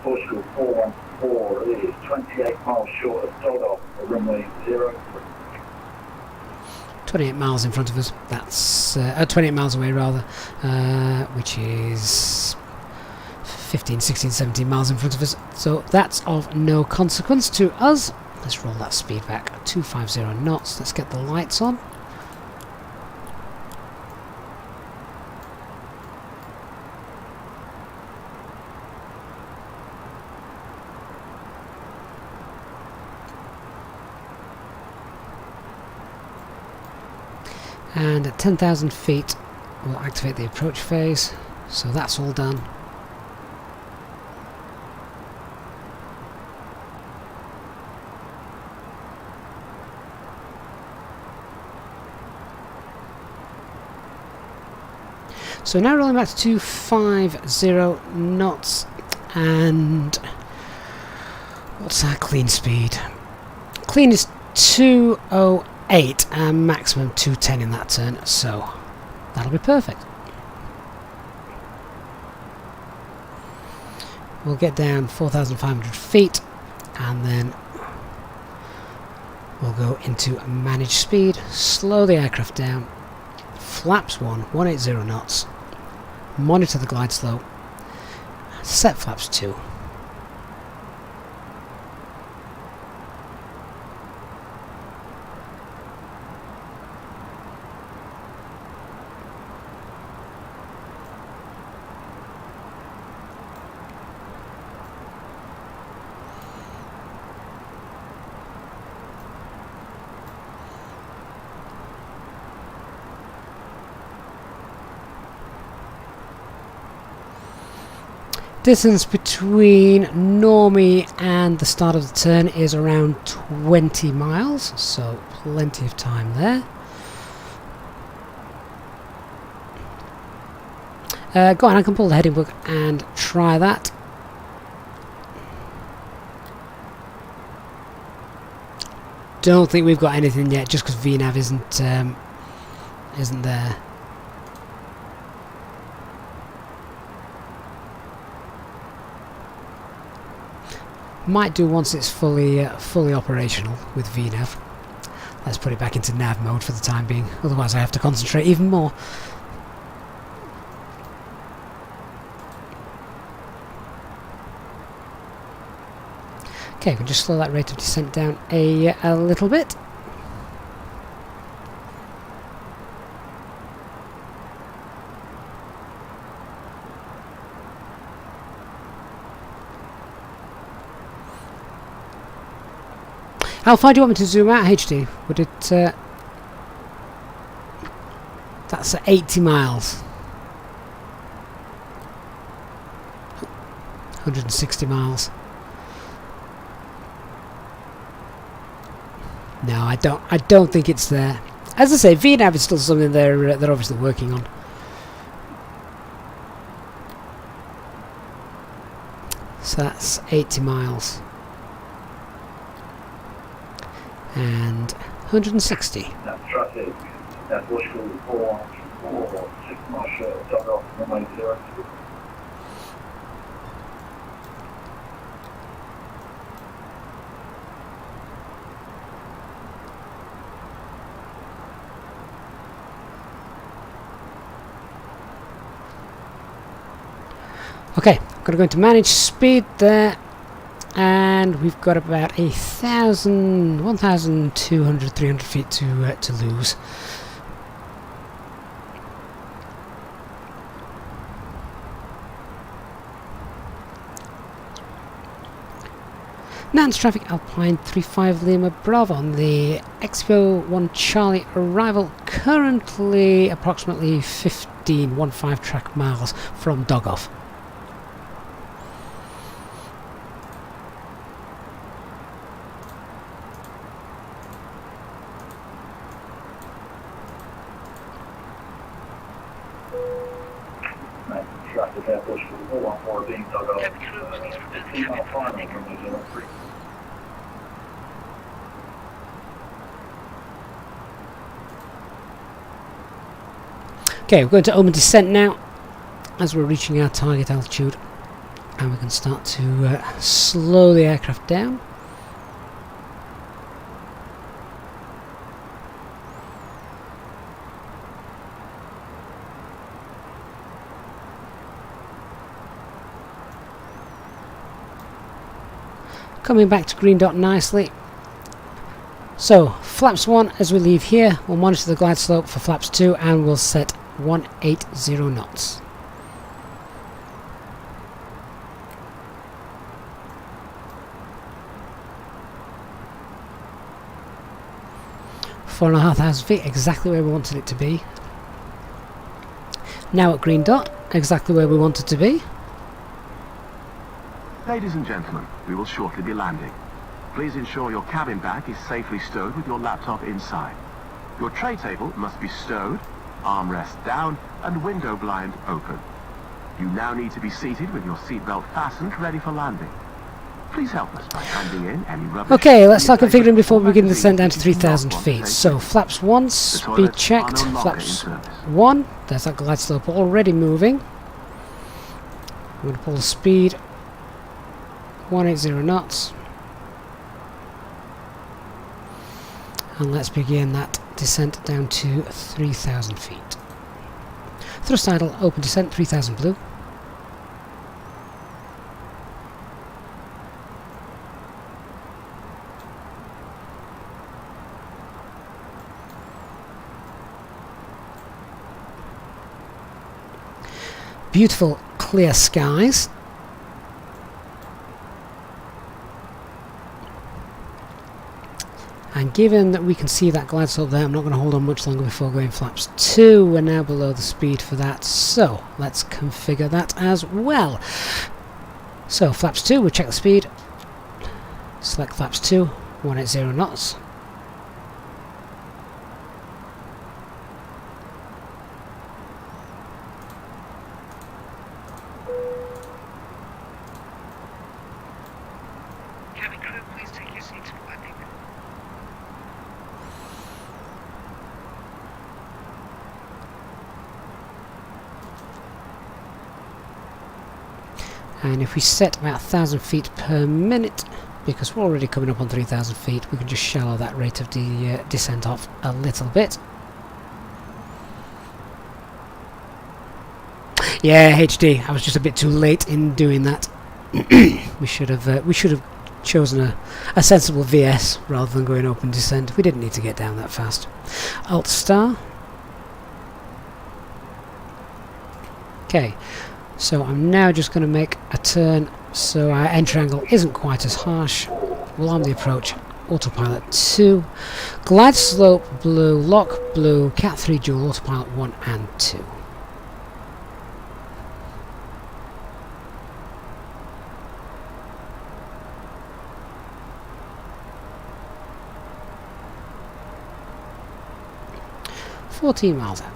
Portugal 414 is 28 miles short of Takeoff at runway 03. 28 miles in front of us. That's 28 miles away, rather, which is 15, 16, 17 miles in front of us. So that's of no consequence to us. Let's roll that speed back. 250 knots. Let's get the lights on. And at 10,000 feet we'll activate the approach phase, so that's all done. So now rolling back to 250 knots, and what's our clean speed? Clean is 208 and maximum 210 in that turn, so that'll be perfect. We'll get down 4,500 feet and then we'll go into manage speed, slow the aircraft down, flaps 180 knots, monitor the glide slope, set flaps 2. Distance between Normie and the start of the turn is around 20 miles, so plenty of time there. Go on, I can pull the heading book and try that. Don't think we've got anything yet, just because VNav isn't there. Might do once it's fully operational with VNav. Let's put it back into nav mode for the time being, otherwise I have to concentrate even more. Okay, we'll just slow that rate of descent down a little bit. How far do you want me to zoom out, HD? Would it... that's 80 miles. 160 miles. No, I don't think it's there. As I say, VNav is still something they're obviously working on. So that's 80 miles. And 160. That's traffic. That's Washington 4 6 miles Takeoff runway 0. Okay, I'm going to go into manage speed there, and we've got about 1,200, 300 feet to lose. Nantes traffic Alpine 35 Lima Bravo on the Expo 1 Charlie arrival, currently approximately 15 track miles from Takeoff. Traffic at Washington 414 being Takeoff. 15 mile final runway 03. Okay, we're going to open descent now as we're reaching our target altitude, and we can start to slow the aircraft down. Coming back to green dot nicely. So, flaps 1 as we leave here, we'll monitor the glide slope for flaps 2 and we'll set 180 knots. 4,500 feet, exactly where we wanted it to be. Now at green dot, exactly where we wanted to be. Ladies and gentlemen, we will shortly be landing. Please ensure your cabin bag is safely stowed with your laptop inside. Your tray table must be stowed, armrest down, and window blind open. You now need to be seated with your seatbelt fastened, ready for landing. Please help us by handing in any rubbish. Okay, let's start configuring before we begin the descent down to 3,000 feet. So, flaps 1, speed checked. Flaps 1, there's that glide slope already moving. I'm going to pull the speed 180 knots. And let's begin that descent down to 3,000 feet. Thrust idle, open descent, 3,000 blue. Beautiful clear skies. And given that we can see that glide slope there, I'm not going to hold on much longer before going flaps 2. We're now below the speed for that, so let's configure that as well. So flaps 2, we'll check the speed. Select flaps 2, 180 knots. Cabin crew, please take your seats for landing. And if we set about 1,000 feet per minute, because we're already coming up on 3,000 feet, we can just shallow that rate of the descent off a little bit. Yeah, HD, I was just a bit too late in doing that. we should have chosen a sensible VS rather than going open descent. We didn't need to get down that fast. Alt star. Okay, so I'm now just going to make a turn so our entry angle isn't quite as harsh. We'll arm the approach. Autopilot 2. Glide slope blue, lock blue, Cat 3 dual, autopilot 1 and 2. $14 miles out.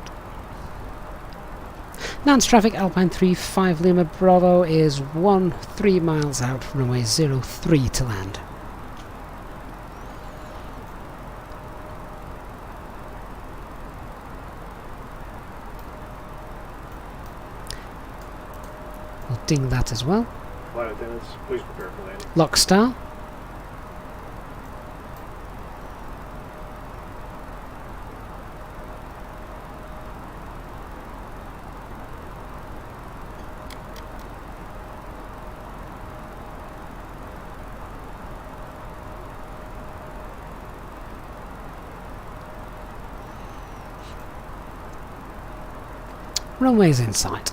Nantes traffic, Alpine 3-5 Lima Bravo is 13 miles out, runway 03 to land. We'll ding that as well. Flight attendants, please prepare for landing. Lock star. Runway's in sight.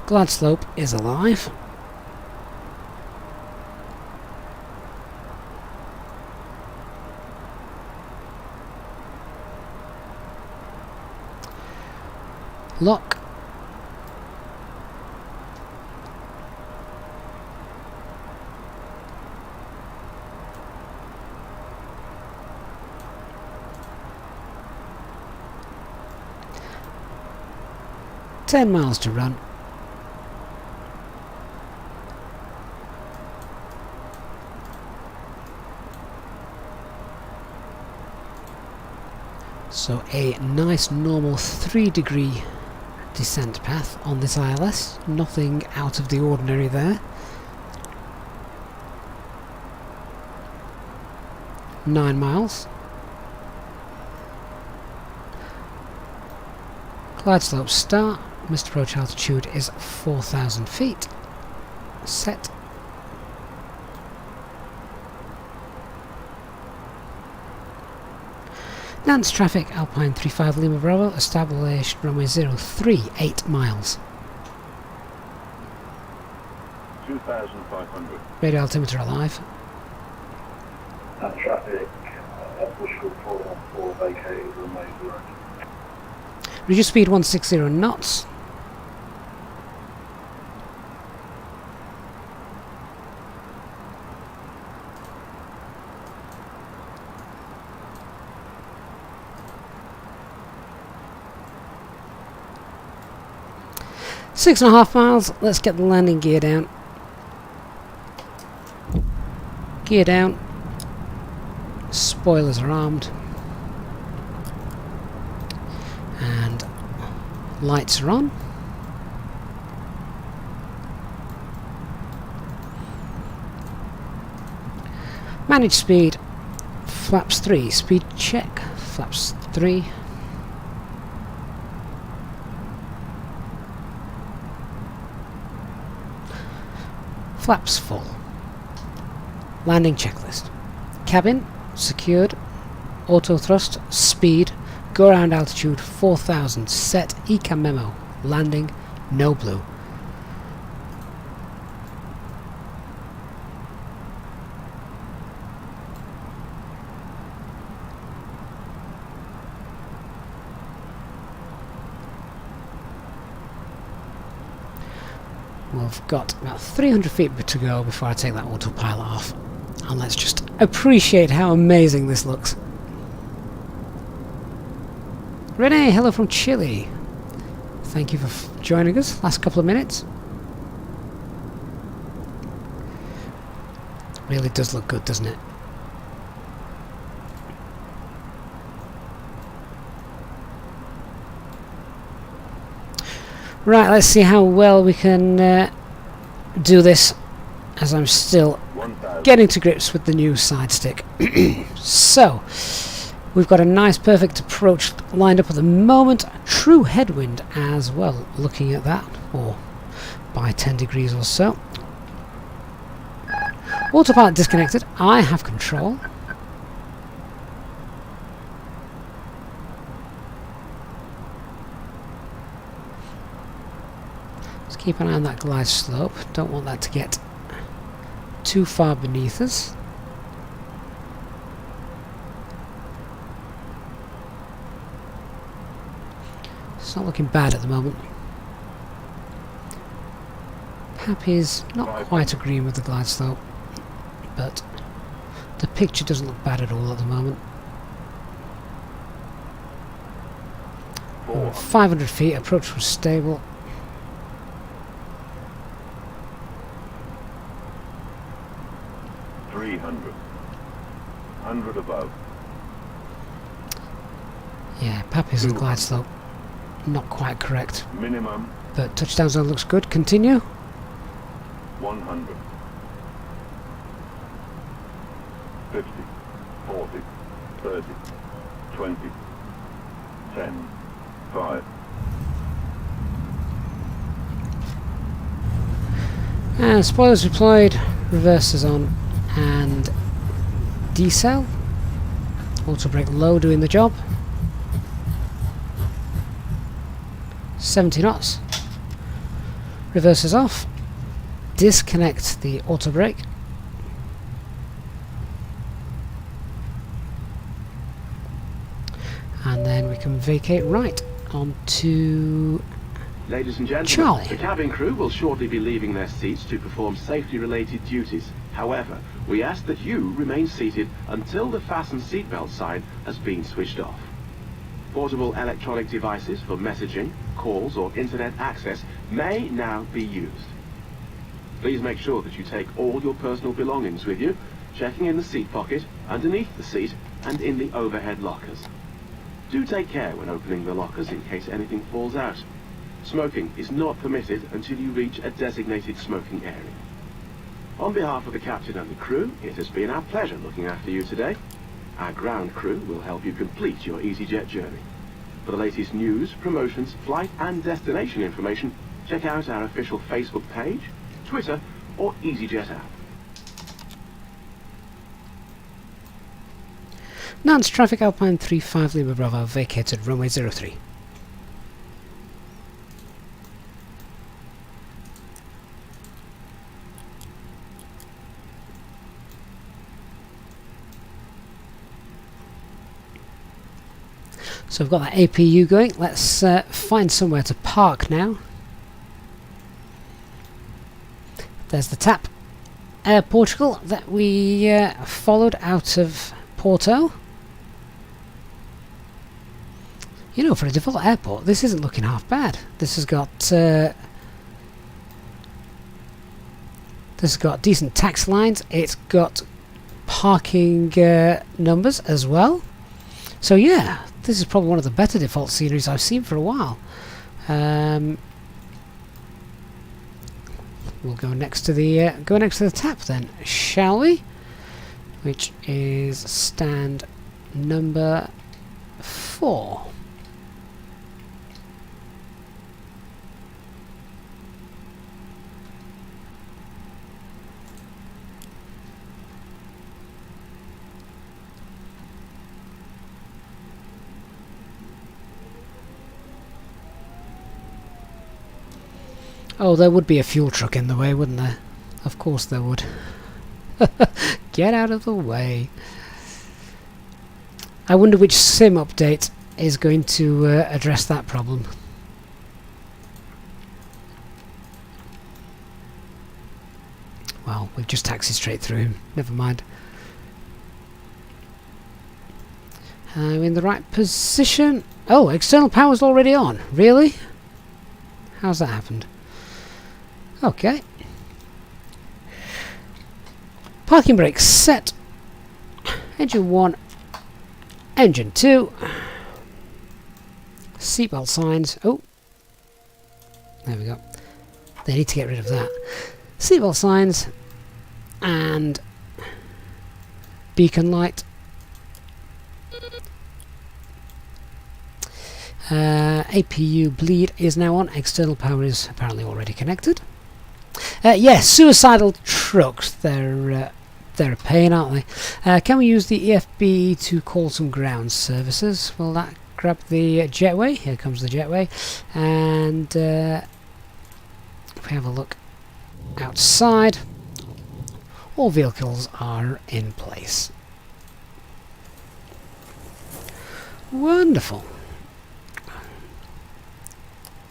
Glide slope is alive. Lock. $10 miles to run. So a nice normal 3-degree descent path on this ILS, nothing out of the ordinary there. 9 miles. Glide slope start, missed approach altitude is 4,000 feet. Set. Nantes traffic, Alpine 35 Lima Bravo, established runway 03, 8 miles. 2,500. Radio altimeter alive. And traffic, Portugal 414 vacated runway 0. Reduce speed 160 knots. Six and a half miles. Let's get the landing gear down. Gear down. Spoilers are armed. And lights are on. Manage speed. Flaps 3. Speed check. Flaps 3. Flaps full. Landing checklist. Cabin secured. Auto thrust. Speed. Go around altitude 4000. Set ECAM memo. Landing no blue. We've got about 300 feet to go before I take that autopilot off. And let's just appreciate how amazing this looks. Renee, hello from Chile. Thank you for joining us. Last couple of minutes. Really does look good, doesn't it? Right, let's see how well we can do this, as I'm still getting to grips with the new side stick. So, we've got a nice perfect approach lined up at the moment. True headwind as well, looking at that, or by 10 degrees or so. Autopilot disconnected. I have control. Keep an eye on that glide slope. Don't want that to get too far beneath us. It's not looking bad at the moment. Pappy's not quite agreeing with the glide slope, but the picture doesn't look bad at all at the moment. 500 feet, approach was stable. 300. 100 above. Yeah, Pappy's and glide slope not quite correct. Minimum. But touchdown zone looks good. Continue. 100. 50. 40. 30. 20. 10. 5. And spoilers deployed. Reverses on. And decel. Auto brake low doing the job. 70 knots. Reverses off. Disconnect the auto brake. And then we can vacate right onto Ladies and gentlemen, Charlie. The cabin crew will shortly be leaving their seats to perform safety-related duties. However, we ask that you remain seated until the fasten seatbelt sign has been switched off. Portable electronic devices for messaging, calls or internet access may now be used. Please make sure that you take all your personal belongings with you, checking in the seat pocket, underneath the seat and in the overhead lockers. Do take care when opening the lockers in case anything falls out. Smoking is not permitted until you reach a designated smoking area. On behalf of the captain and the crew, it has been our pleasure looking after you today. Our ground crew will help you complete your Easyjet journey. For the latest news, promotions, flight and destination information, check out our official Facebook page, Twitter or Easyjet app. Nantes traffic Alpine 35 Lima Bravo vacated runway 03. So I've got that APU going. Let's find somewhere to park now. There's the TAP Air Portugal that we followed out of Porto. You know, for a default airport, this isn't looking half bad. This has got decent tax lines. It's got parking numbers as well. So yeah, this is probably one of the better default sceneries I've seen for a while. We'll go next to the TAP then, shall we? Which is stand number 4. Oh, there would be a fuel truck in the way, wouldn't there? Of course there would. Get out of the way. I wonder which sim update is going to address that problem. Well, we've just taxied straight through him. Never mind. I'm in the right position. Oh, external power's already on. Really? How's that happened? Okay. Parking brakes set. Engine 1. Engine 2. Seatbelt signs. Oh. There we go. They need to get rid of that. Seatbelt signs. And beacon light. APU bleed is now on. External power is apparently already connected. Yes, suicidal trucks. They're a pain, aren't they? Can we use the EFB to call some ground services? Will that grab the jetway? Here comes the jetway. And if we have a look outside, all vehicles are in place. Wonderful.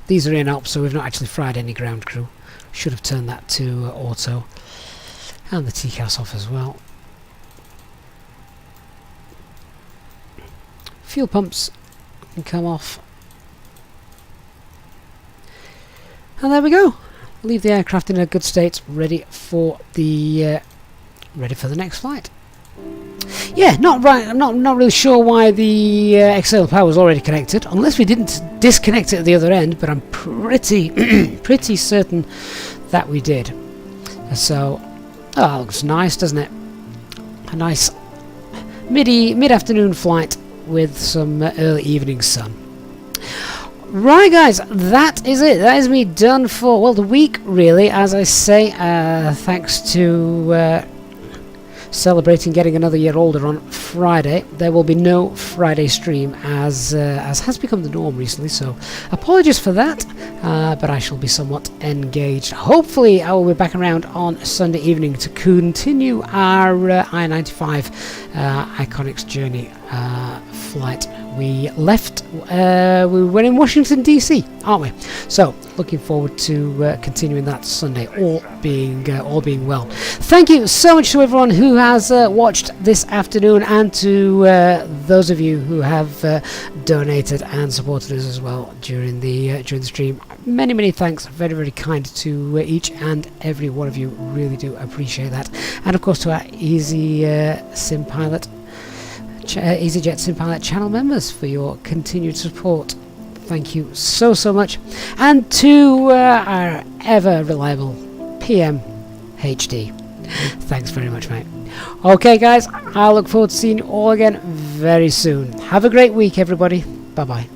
These are in up, so we've not actually fried any ground crew. Should have turned that to auto. And the TCAS off as well. Fuel pumps can come off. And there we go. Leave the aircraft in a good state, ready for the next flight. Yeah, not right. I'm not really sure why the external power was already connected, unless we didn't disconnect it at the other end. But I'm pretty certain that we did. So, oh, that looks nice, doesn't it? A nice mid-afternoon flight with some early evening sun. Right, guys, that is it. That is me done for, well, the week, really. As I say, thanks to celebrating getting another year older on Friday. There will be no Friday stream, as has become the norm recently, so apologies for that, but I shall be somewhat engaged. Hopefully I will be back around on Sunday evening to continue our I-95 Iconics journey flight. We left, we were in Washington DC, aren't we? So looking forward to continuing that Sunday, all being well. Thank you so much to everyone who has watched this afternoon, and to those of you who have donated and supported us as well during the stream. Many thanks. Very, very kind to each and every one of you. Really do appreciate that. And of course to our Easyjetsimpilot channel members for your continued support. Thank you so much. And to our ever reliable PM HD. Thanks very much, mate. Okay, guys, I look forward to seeing you all again very soon. Have a great week, everybody. Bye bye.